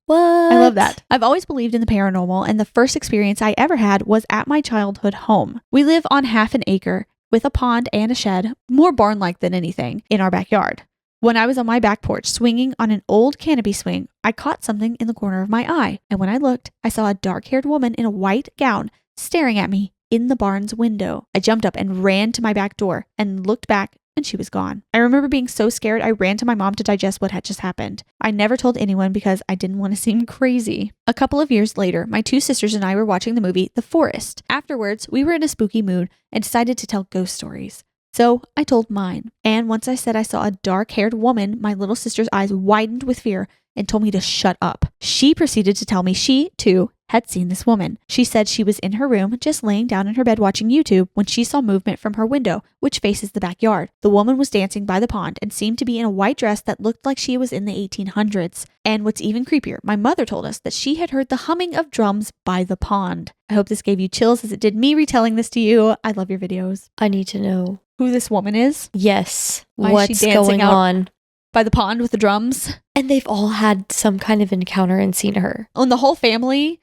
What? I love that. I've always believed in the paranormal, and the first experience I ever had was at my childhood home. We live on half an acre with a pond and a shed, more barn-like than anything, in our backyard. When I was on my back porch swinging on an old canopy swing, I caught something in the corner of my eye, and when I looked, I saw a dark-haired woman in a white gown staring at me in the barn's window. I jumped up and ran to my back door and looked back, and she was gone. I remember being so scared I ran to my mom to digest what had just happened. I never told anyone because I didn't want to seem crazy. A couple of years later, my two sisters and I were watching the movie The Forest. Afterwards, we were in a spooky mood and decided to tell ghost stories. So I told mine. And once I said I saw a dark-haired woman, my little sister's eyes widened with fear and told me to shut up. She proceeded to tell me she, too, had seen this woman. She said she was in her room, just laying down in her bed watching YouTube when she saw movement from her window, which faces the backyard. The woman was dancing by the pond and seemed to be in a white dress that looked like she was in the 1800s. And what's even creepier, my mother told us that she had heard the humming of drums by the pond. I hope this gave you chills as it did me retelling this to you. I love your videos. I need to know who this woman is. Yes. What's going on? By the pond with the drums. And they've all had some kind of encounter and seen her. And the whole family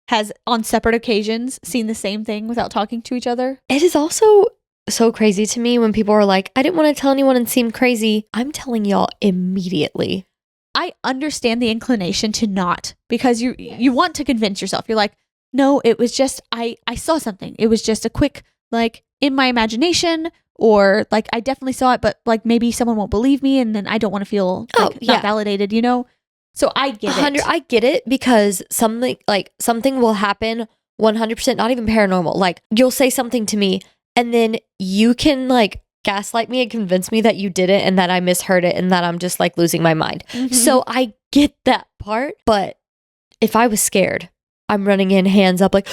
has, on separate occasions, seen the same thing without talking to each other. It is also so crazy to me when people are like, I didn't want to tell anyone and seem crazy. I'm telling y'all immediately. I understand the inclination to not, because you want to convince yourself. You're like, no, it was just, I saw something. It was just a quick, like, in my imagination, or like I definitely saw it, but like maybe someone won't believe me and then I don't want to feel like not validated, you know? So I get it. I get it, because something will happen 100%, not even paranormal. Like, you'll say something to me and then you can like gaslight me and convince me that you did it and that I misheard it and that I'm just like losing my mind. Mm-hmm. So I get that part, but if I was scared, I'm running in hands up like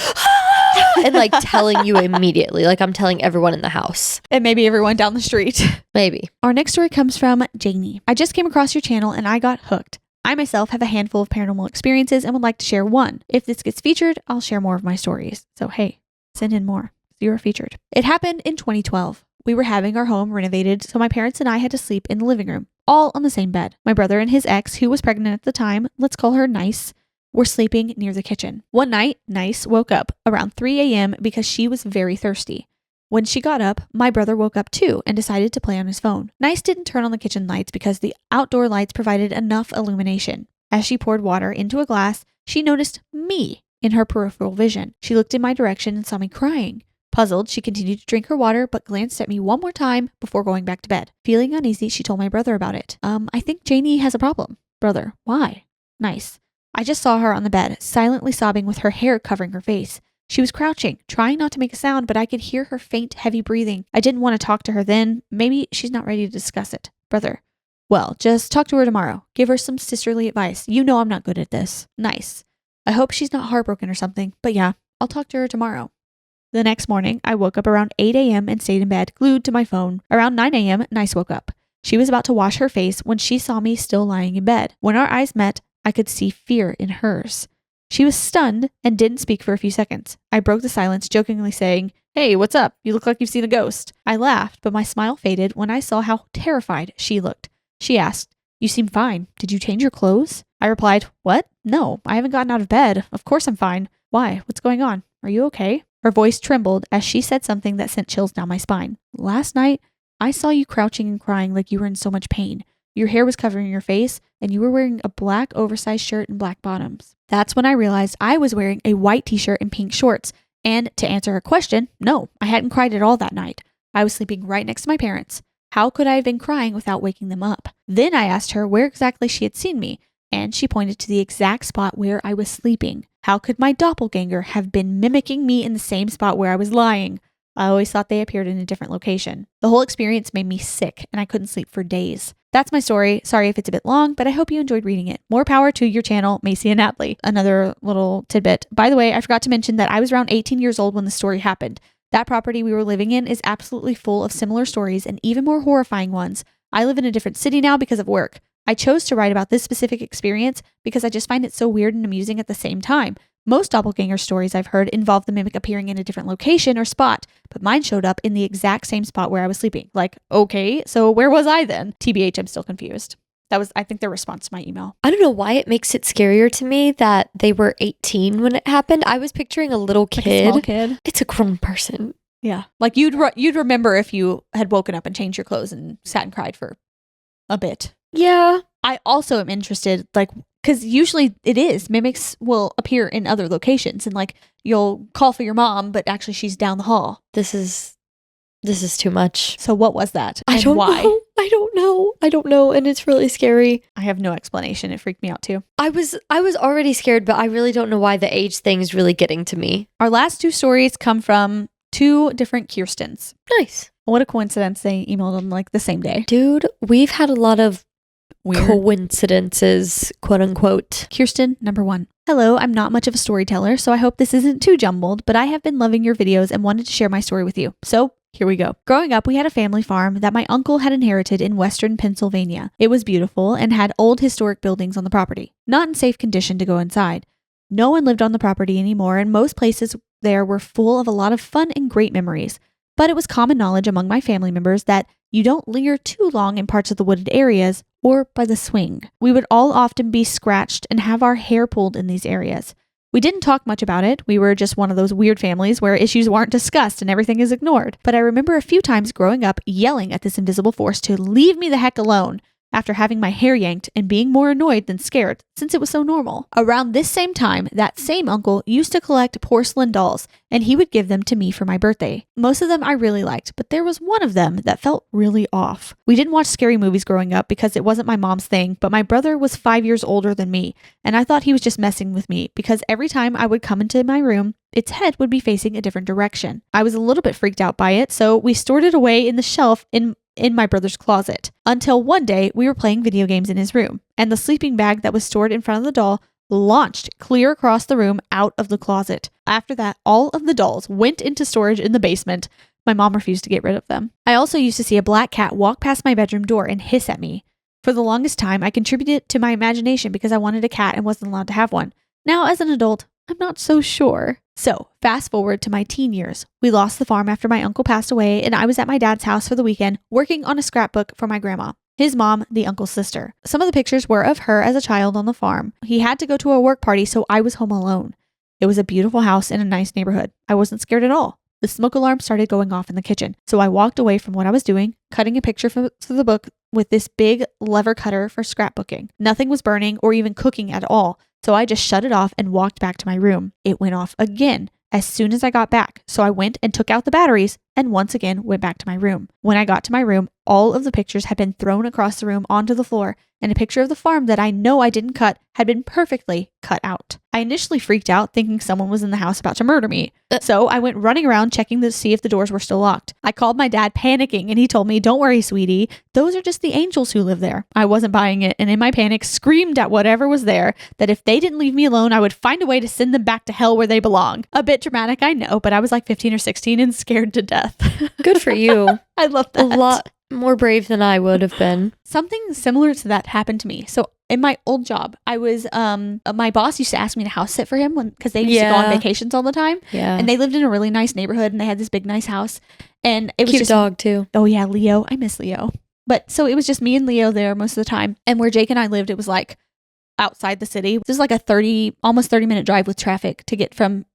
and like telling you immediately, like I'm telling everyone in the house. And maybe everyone down the street. Maybe. Our next story comes from Janie. I just came across your channel and I got hooked. I myself have a handful of paranormal experiences and would like to share one. If this gets featured, I'll share more of my stories. So hey, send in more. You are featured. It happened in 2012. We were having our home renovated, so my parents and I had to sleep in the living room, all on the same bed. My brother and his ex, who was pregnant at the time, let's call her Nice, were sleeping near the kitchen. One night, Nice woke up around 3 a.m. because she was very thirsty. When she got up, my brother woke up too and decided to play on his phone. Nice didn't turn on the kitchen lights because the outdoor lights provided enough illumination. As she poured water into a glass, she noticed me in her peripheral vision. She looked in my direction and saw me crying. Puzzled, she continued to drink her water, but glanced at me one more time before going back to bed. Feeling uneasy, she told my brother about it. I think Janie has a problem. Brother, why? Nice. I just saw her on the bed, silently sobbing with her hair covering her face. She was crouching, trying not to make a sound, but I could hear her faint, heavy breathing. I didn't want to talk to her then. Maybe she's not ready to discuss it. Brother, well, just talk to her tomorrow. Give her some sisterly advice. You know I'm not good at this. Nice. I hope she's not heartbroken or something, but yeah, I'll talk to her tomorrow. The next morning, I woke up around 8 a.m. and stayed in bed, glued to my phone. Around 9 a.m., Nice woke up. She was about to wash her face when she saw me still lying in bed. When our eyes met, I could see fear in hers. She was stunned and didn't speak for a few seconds. I broke the silence, jokingly saying, "Hey, what's up? You look like you've seen a ghost." I laughed, but my smile faded when I saw how terrified she looked. She asked, "You seem fine. Did you change your clothes?" I replied, "What? No, I haven't gotten out of bed. Of course I'm fine. Why? What's going on? Are you okay?" Her voice trembled as she said something that sent chills down my spine. "Last night, I saw you crouching and crying like you were in so much pain. Your hair was covering your face, and you were wearing a black oversized shirt and black bottoms." That's when I realized I was wearing a white t-shirt and pink shorts. And to answer her question, no, I hadn't cried at all that night. I was sleeping right next to my parents. How could I have been crying without waking them up? Then I asked her where exactly she had seen me, and she pointed to the exact spot where I was sleeping. How could my doppelganger have been mimicking me in the same spot where I was lying? I always thought they appeared in a different location. The whole experience made me sick, and I couldn't sleep for days. That's my story. Sorry if it's a bit long, but I hope you enjoyed reading it. More power to your channel, Macy and Natalie. Another little tidbit. By the way, I forgot to mention that I was around 18 years old when the story happened. That property we were living in is absolutely full of similar stories and even more horrifying ones. I live in a different city now because of work. I chose to write about this specific experience because I just find it so weird and amusing at the same time. Most doppelganger stories I've heard involve the mimic appearing in a different location or spot, but mine showed up in the exact same spot where I was sleeping. Like, okay, so where was I then? TBH, I'm still confused. That was, I think, their response to my email. I don't know why it makes it scarier to me that they were 18 when it happened. I was picturing a little kid. Like a small kid. It's a grown person. Yeah. Like you'd remember if you had woken up and changed your clothes and sat and cried for a bit. Yeah. I also am interested, like, because usually it is. Mimics will appear in other locations and like you'll call for your mom, but actually she's down the hall. This is too much. So what was that? I don't know. I don't know. And it's really scary. I have no explanation. It freaked me out too. I was already scared, but I really don't know why the age thing is really getting to me. Our last 2 stories come from 2 different Kirstens. Nice. What a coincidence. They emailed them like the same day. Dude, we've had a lot of weird coincidences, quote unquote. Kirsten, number 1. Hello, I'm not much of a storyteller, so I hope this isn't too jumbled, but I have been loving your videos and wanted to share my story with you. So here we go. Growing up, we had a family farm that my uncle had inherited in western Pennsylvania. It was beautiful and had old historic buildings on the property, not in safe condition to go inside. No one lived on the property anymore, and most places there were full of a lot of fun and great memories. But it was common knowledge among my family members that you don't linger too long in parts of the wooded areas or by the swing. We would all often be scratched and have our hair pulled in these areas. We didn't talk much about it. We were just one of those weird families where issues weren't discussed and everything is ignored. But I remember a few times growing up yelling at this invisible force to leave me the heck alone after having my hair yanked and being more annoyed than scared since it was so normal. Around this same time, that same uncle used to collect porcelain dolls and he would give them to me for my birthday. Most of them I really liked, but there was one of them that felt really off. We didn't watch scary movies growing up because it wasn't my mom's thing, but my brother was 5 years older than me and I thought he was just messing with me because every time I would come into my room, its head would be facing a different direction. I was a little bit freaked out by it, so we stored it away in the shelf in my brother's closet. Until one day, we were playing video games in his room, and the sleeping bag that was stored in front of the doll launched clear across the room out of the closet. After that, all of the dolls went into storage in the basement. My mom refused to get rid of them. I also used to see a black cat walk past my bedroom door and hiss at me. For the longest time, I contributed to my imagination because I wanted a cat and wasn't allowed to have one. Now, as an adult, I'm not so sure. So, fast forward to my teen years. We lost the farm after my uncle passed away, and I was at my dad's house for the weekend working on a scrapbook for my grandma, his mom, the uncle's sister. Some of the pictures were of her as a child on the farm. He had to go to a work party, so I was home alone. It was a beautiful house in a nice neighborhood. I wasn't scared at all. The smoke alarm started going off in the kitchen, so I walked away from what I was doing, cutting a picture for the book with this big lever cutter for scrapbooking. Nothing was burning or even cooking at all, so I just shut it off and walked back to my room. It went off again as soon as I got back, so I went and took out the batteries and once again went back to my room. When I got to my room, all of the pictures had been thrown across the room onto the floor, and a picture of the farm that I know I didn't cut had been perfectly cut out. I initially freaked out thinking someone was in the house about to murder me, so I went running around checking to see if the doors were still locked. I called my dad panicking and he told me, "Don't worry, sweetie, those are just the angels who live there." I wasn't buying it, and in my panic screamed at whatever was there that if they didn't leave me alone, I would find a way to send them back to hell where they belong. A bit dramatic, I know, but I was like 15 or 16 and scared to death. Good for you. I love that. A lot more brave than I would have been. Something similar to that happened to me. So in my old job, I was my boss used to ask me to house sit for him because they used to go on vacations all the time. Yeah. And they lived in a really nice neighborhood and they had this big nice house. And it was cute just dog too. Oh yeah, Leo. I miss Leo. But so it was just me and Leo there most of the time. And where Jake and I lived, it was like outside the city. This is like a almost 30-minute drive with traffic to get from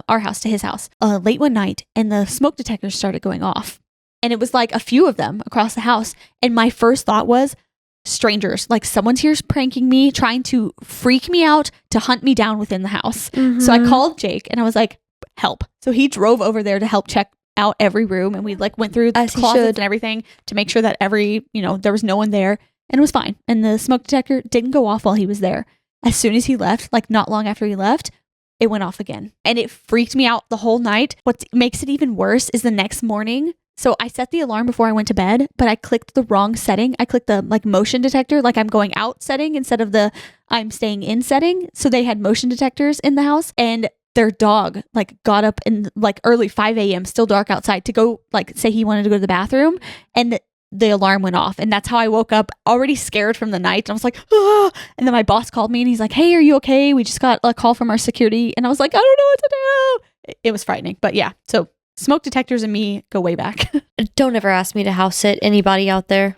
our house to his house. Late one night, and the smoke detectors started going off. And it was like a few of them across the house. And my first thought was, strangers, like someone's here pranking me, trying to freak me out to hunt me down within the house. Mm-hmm. So I called Jake and I was like, help. So he drove over there to help check out every room. And we like went through the closets and everything to make sure that there was no one there. And it was fine. And the smoke detector didn't go off while he was there. As soon as he left, like not long after he left, it went off again. And it freaked me out the whole night. What makes it even worse is the next morning. So I set the alarm before I went to bed, but I clicked the wrong setting. I clicked the like motion detector, like I'm going out setting instead of the I'm staying in setting. So they had motion detectors in the house, and their dog like got up in like early 5 a.m., still dark outside, to go like say he wanted to go to the bathroom, and the alarm went off. And that's how I woke up already scared from the night. And I was like, ah! And then my boss called me and he's like, "Hey, are you okay? We just got a call from our security." And I was like, "I don't know what to do." It was frightening, but yeah. So smoke detectors and me go way back. Don't ever ask me to house sit anybody out there.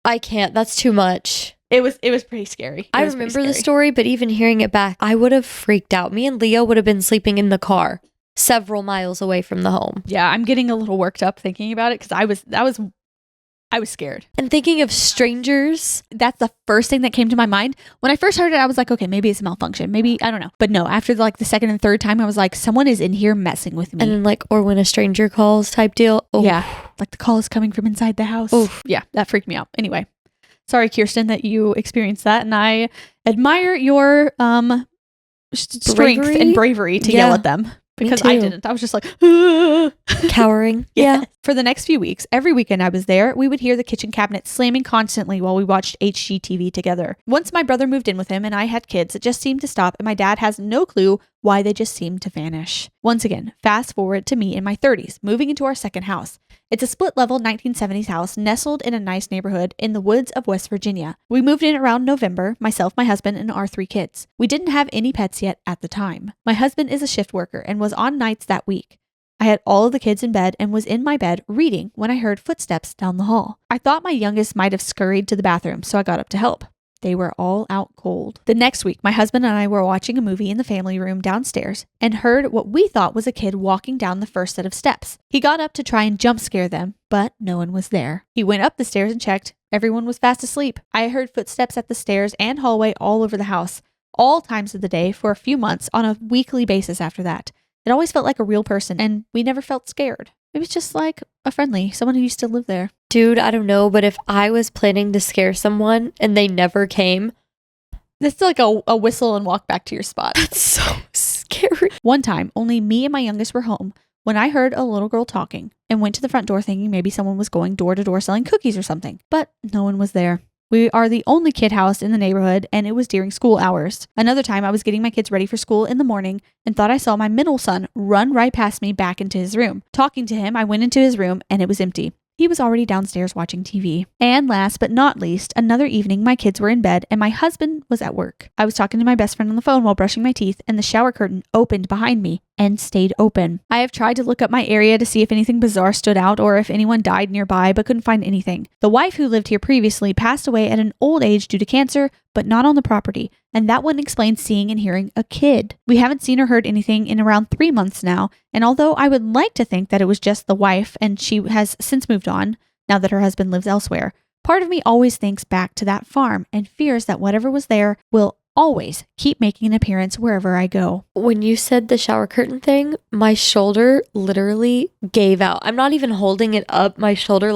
I can't. That's too much. It was pretty scary. I remember the story, but even hearing it back, I would have freaked out. Me and Leo would have been sleeping in the car several miles away from the home. Yeah, I'm getting a little worked up thinking about it because I was scared. And thinking of strangers. That's the first thing that came to my mind. When I first heard it, I was like, okay, maybe it's a malfunction. Maybe, I don't know. But no, after the second and third time, I was like, someone is in here messing with me. And then or when a stranger calls type deal. Oh. Yeah, like the call is coming from inside the house. Oh. Yeah, that freaked me out. Anyway, sorry, Kirsten, that you experienced that. And I admire your strength and bravery to yell at them. Because I didn't. I was just like, cowering. Yeah. For the next few weeks, every weekend I was there, we would hear the kitchen cabinet slamming constantly while we watched HGTV together. Once my brother moved in with him and I had kids, it just seemed to stop, and my dad has no clue why they just seemed to vanish. Once again, fast forward to me in my 30s, moving into our second house. It's a split-level 1970s house nestled in a nice neighborhood in the woods of West Virginia. We moved in around November, myself, my husband, and our 3 kids. We didn't have any pets yet at the time. My husband is a shift worker and was on nights that week. I had all of the kids in bed and was in my bed reading when I heard footsteps down the hall. I thought my youngest might have scurried to the bathroom, so I got up to help. They were all out cold. The next week, my husband and I were watching a movie in the family room downstairs and heard what we thought was a kid walking down the first set of steps. He got up to try and jump scare them, but no one was there. He went up the stairs and checked. Everyone was fast asleep. I heard footsteps at the stairs and hallway all over the house, all times of the day for a few months on a weekly basis after that. It always felt like a real person, and we never felt scared. It was just like a friendly, someone who used to live there. Dude, I don't know, but if I was planning to scare someone and they never came, that's like a whistle and walk back to your spot. That's so scary. One time, only me and my youngest were home when I heard a little girl talking and went to the front door thinking maybe someone was going door to door selling cookies or something, but no one was there. We are the only kid house in the neighborhood, and it was during school hours. Another time, I was getting my kids ready for school in the morning and thought I saw my middle son run right past me back into his room. Talking to him, I went into his room, and it was empty. He was already downstairs watching TV. And last but not least, another evening, my kids were in bed and my husband was at work. I was talking to my best friend on the phone while brushing my teeth, and the shower curtain opened behind me and stayed open. I have tried to look up my area to see if anything bizarre stood out or if anyone died nearby, but couldn't find anything. The wife who lived here previously passed away at an old age due to cancer, but not on the property, and that wouldn't explain seeing and hearing a kid. We haven't seen or heard anything in around 3 months now, and although I would like to think that it was just the wife and she has since moved on, now that her husband lives elsewhere, part of me always thinks back to that farm and fears that whatever was there will always keep making an appearance wherever I go. When you said the shower curtain thing, my shoulder literally gave out. I'm not even holding it up. My shoulder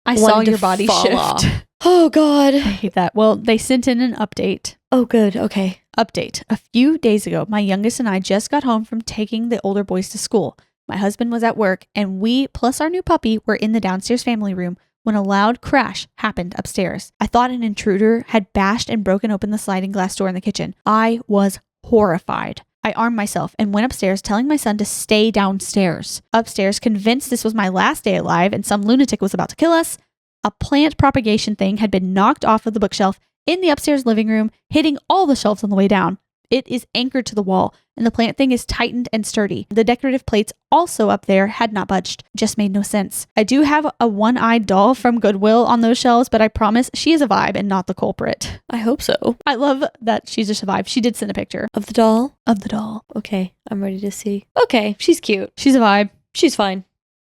I saw your body shift. Off. Oh God. I hate that. Well, they sent in an update. Oh good. Okay. Update. A few days ago, my youngest and I just got home from taking the older boys to school. My husband was at work and we, plus our new puppy, were in the downstairs family room when a loud crash happened upstairs. I thought an intruder had bashed and broken open the sliding glass door in the kitchen. I was horrified. I armed myself and went upstairs, telling my son to stay downstairs. Upstairs, convinced this was my last day alive and some lunatic was about to kill us, a plant propagation thing had been knocked off of the bookshelf in the upstairs living room, hitting all the shelves on the way down. It is anchored to the wall, and the plant thing is tightened and sturdy. The decorative plates also up there had not budged. Just made no sense. I do have a one-eyed doll from Goodwill on those shelves, but I promise she is a vibe and not the culprit. I hope so. I love that she's just a vibe. She did send a picture. Of the doll? Of the doll. Okay, I'm ready to see. Okay, she's cute. She's a vibe. She's fine.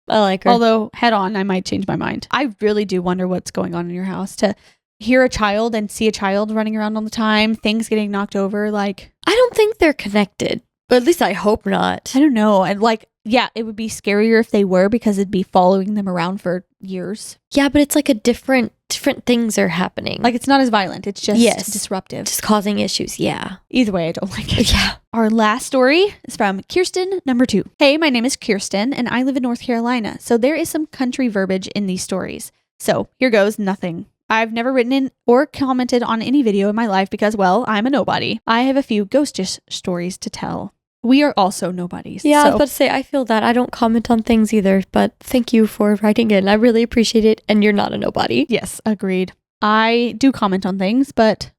I like her. Although, head on, I might change my mind. I really do wonder what's going on in your house to hear a child and see a child running around all the time, things getting knocked over. I don't think they're connected, but at least I hope not. I don't know. And yeah, it would be scarier if they were because it'd be following them around for years. Yeah, but it's a different things are happening. It's not as violent. It's just disruptive. Just causing issues. Yeah. Either way, I don't like it. Yeah. Our last story is from Kirsten, number 2. Hey, my name is Kirsten and I live in North Carolina. So there is some country verbiage in these stories. So here goes nothing. I've never written in or commented on any video in my life because, well, I'm a nobody. I have a few ghostish stories to tell. We are also nobodies. Yeah, I was about to say, I feel that. I don't comment on things either, but thank you for writing in. I really appreciate it, and you're not a nobody. Yes, agreed. I do comment on things, but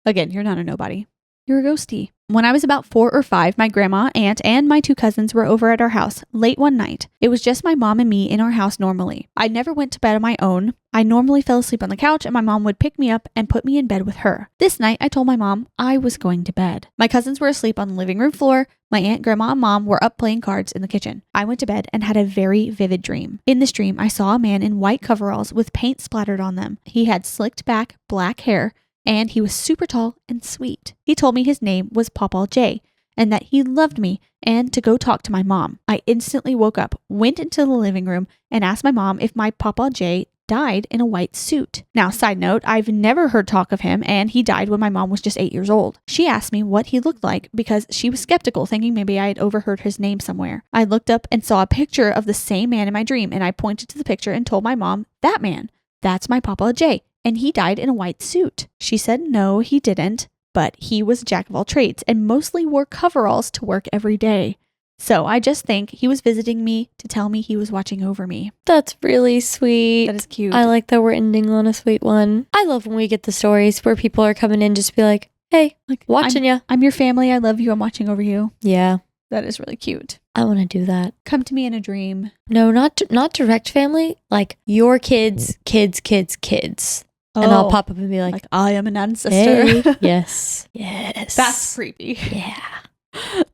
again, you're not a nobody. You're a ghostie. When I was about 4 or 5, my grandma, aunt, and my 2 cousins were over at our house late one night. It was just my mom and me in our house normally. I never went to bed on my own. I normally fell asleep on the couch and my mom would pick me up and put me in bed with her. This night, I told my mom I was going to bed. My cousins were asleep on the living room floor. My aunt, grandma, and mom were up playing cards in the kitchen. I went to bed and had a very vivid dream. In this dream, I saw a man in white coveralls with paint splattered on them. He had slicked back black hair and he was super tall and sweet. He told me his name was Papa J and that he loved me and to go talk to my mom. I instantly woke up, went into the living room, and asked my mom if my Papa J died in a white suit. Now, side note, I've never heard talk of him, and he died when my mom was just 8 years old. She asked me what he looked like because she was skeptical, thinking maybe I had overheard his name somewhere. I looked up and saw a picture of the same man in my dream, and I pointed to the picture and told my mom, that man, that's my Papa J, and he died in a white suit. She said no, he didn't, but he was a jack of all trades and mostly wore coveralls to work every day. So I just think he was visiting me to tell me he was watching over me. That's really sweet. That is cute. I like that we're ending on a sweet one. I love when we get the stories where people are coming in just to be like, hey, like watching you. I'm your family. I love you. I'm watching over you. Yeah. That is really cute. I want to do that. Come to me in a dream. No, not direct family. Like your kids. Oh, and I'll pop up and be like I am an ancestor. Hey. Yes. Yes. That's creepy. Yeah.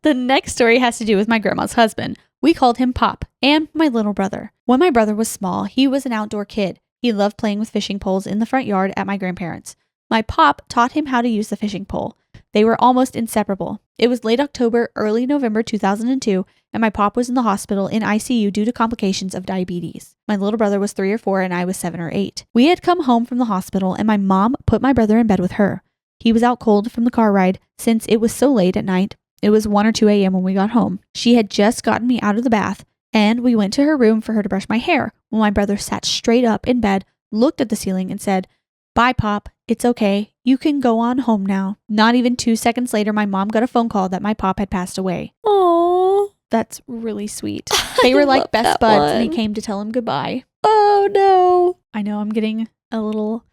The next story has to do with my grandma's husband. We called him Pop and my little brother. When my brother was small, he was an outdoor kid. He loved playing with fishing poles in the front yard at my grandparents'. My Pop taught him how to use the fishing pole. They were almost inseparable. It was late October, early November 2002, and my Pop was in the hospital in ICU due to complications of diabetes. My little brother was 3 or 4 and I was 7 or 8. We had come home from the hospital and my mom put my brother in bed with her. He was out cold from the car ride since it was so late at night. It was 1 or 2 a.m. when we got home. She had just gotten me out of the bath and we went to her room for her to brush my hair when my brother sat straight up in bed, looked at the ceiling and said, "Bye, Pop. It's okay. You can go on home now." Not even 2 seconds later, my mom got a phone call that my Pop had passed away. Aww. That's really sweet. They were like best buds and he came to tell him goodbye. Oh no. I know, I'm getting a little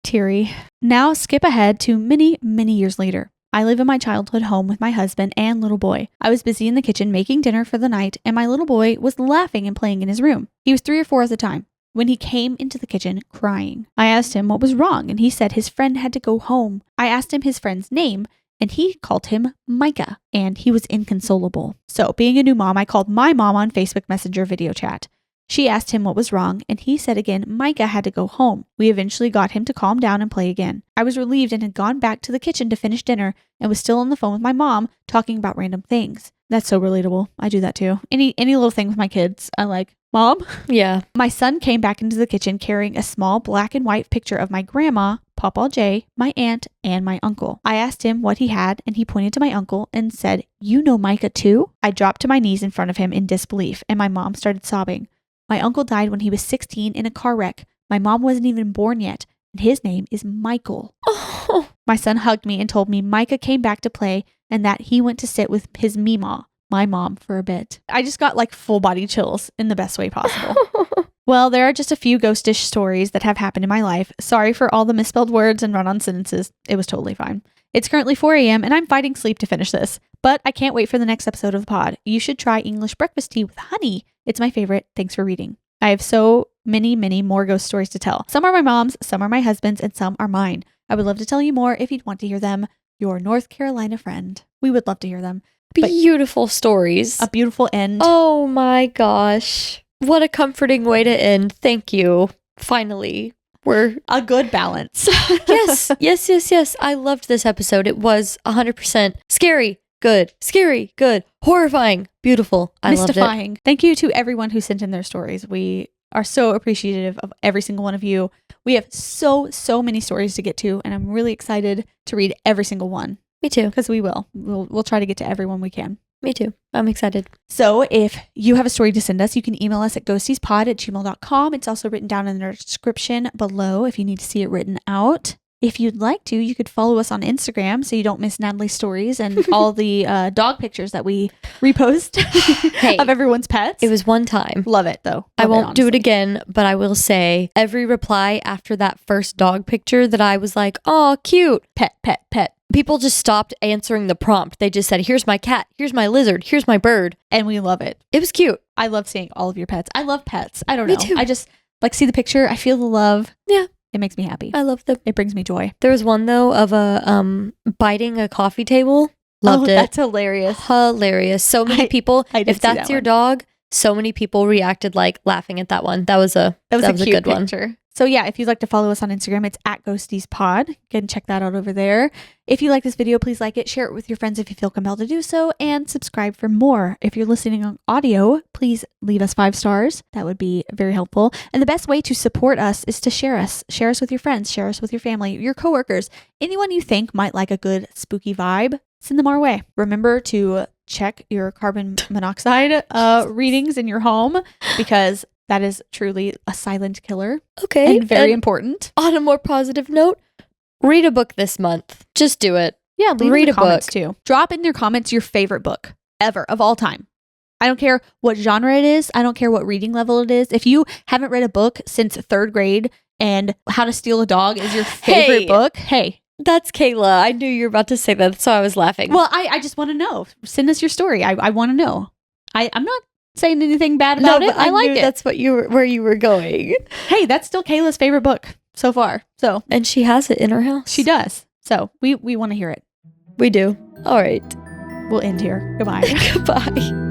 teary. Now skip ahead to many, many years later. I live in my childhood home with my husband and little boy. I was busy in the kitchen making dinner for the night and my little boy was laughing and playing in his room. He was 3 or 4 at the time when he came into the kitchen crying. I asked him what was wrong and he said his friend had to go home. I asked him his friend's name and he called him Micah and he was inconsolable. So being a new mom, I called my mom on Facebook Messenger video chat. She asked him what was wrong and he said again Micah had to go home. We eventually got him to calm down and play again. I was relieved and had gone back to the kitchen to finish dinner and was still on the phone with my mom talking about random things. That's so relatable. I do that too. Any little thing with my kids, I like, Mom? Yeah. My son came back into the kitchen carrying a small black and white picture of my grandma, Papa J, my aunt, and my uncle. I asked him what he had, and he pointed to my uncle and said, "You know Micah too?" I dropped to my knees in front of him in disbelief, and my mom started sobbing. My uncle died when he was 16 in a car wreck. My mom wasn't even born yet, and his name is Michael. Oh. My son hugged me and told me Micah came back to play and that he went to sit with his Mima, my mom, for a bit. I just got like full body chills in the best way possible. Well, there are just a few ghostish stories that have happened in my life. Sorry for all the misspelled words and run-on sentences. It was totally fine. It's currently 4 a.m. and I'm fighting sleep to finish this, but I can't wait for the next episode of the pod. You should try English breakfast tea with honey. It's my favorite. Thanks for reading. I have so many more ghost stories to tell. Some are my mom's, some are my husband's, and some are mine. I would love to tell you more if you'd want to hear them. Your North Carolina friend. We would love to hear them. Beautiful stories. A beautiful end. Oh my gosh. What a comforting way to end. Thank you. Finally. We're a good balance. Yes. I loved this episode. It was 100% scary, good, horrifying, beautiful. I loved it. Mystifying. Thank you to everyone who sent in their stories. We are so appreciative of every single one of you. We have so many stories to get to, and I'm really excited to read every single one. Me too. Because we'll try to get to everyone we can. Me too. I'm excited. So if you have a story to send us, you can email us at ghostiespod@gmail.com. It's also written down in the description below if you need to see it written out. If you'd like to, you could follow us on Instagram so you don't miss Natalie's stories and all the dog pictures that we repost of everyone's pets. It was one time. Love it, though. I won't do it again, but I will say every reply after that first dog picture that I was like, oh, cute. Pet. people just stopped answering the prompt. They just said, here's my cat, here's my lizard, here's my bird. And we love it. It was cute. I love seeing all of your pets. I love pets. I don't Me know. too. I just like see the picture. I feel the love. Yeah. It makes me happy. I love them. It brings me joy. There was one though of a biting a coffee table. Loved it. That's hilarious. Hilarious. So many people. I did if see that's that your one. dog, so many people reacted like laughing at that one. That was a cute good one. picture. So yeah, if you'd like to follow us on Instagram, it's at @GhosteasPod. You can check that out over there. If you like this video, please like it, share it with your friends if you feel compelled to do so, and subscribe for more. If you're listening on audio, please leave us 5 stars. That would be very helpful. And the best way to support us is to share us. Share us with your friends, share us with your family, your coworkers, anyone you think might like a good spooky vibe. Send them our way. Remember to check your carbon monoxide readings in your home, because that is truly a silent killer. Okay. And very important. On a more positive note, read a book this month. Just do it. Yeah, read a comments book too. Drop in your comments your favorite book ever of all time. I don't care what genre it is. I don't care what reading level it is. If you haven't read a book since 3rd grade and How to Steal a Dog is your favorite book, hey. That's Kayla. I knew you were about to say that, so I was laughing. Well, I just want to know. Send us your story. I want to know. I'm not saying anything bad about it. I like it. That's what where you were going. Hey, that's still Kayla's favorite book so far. So, and she has it in her house. She does. So we want to hear it. We do. All right. We'll end here. Goodbye. Goodbye.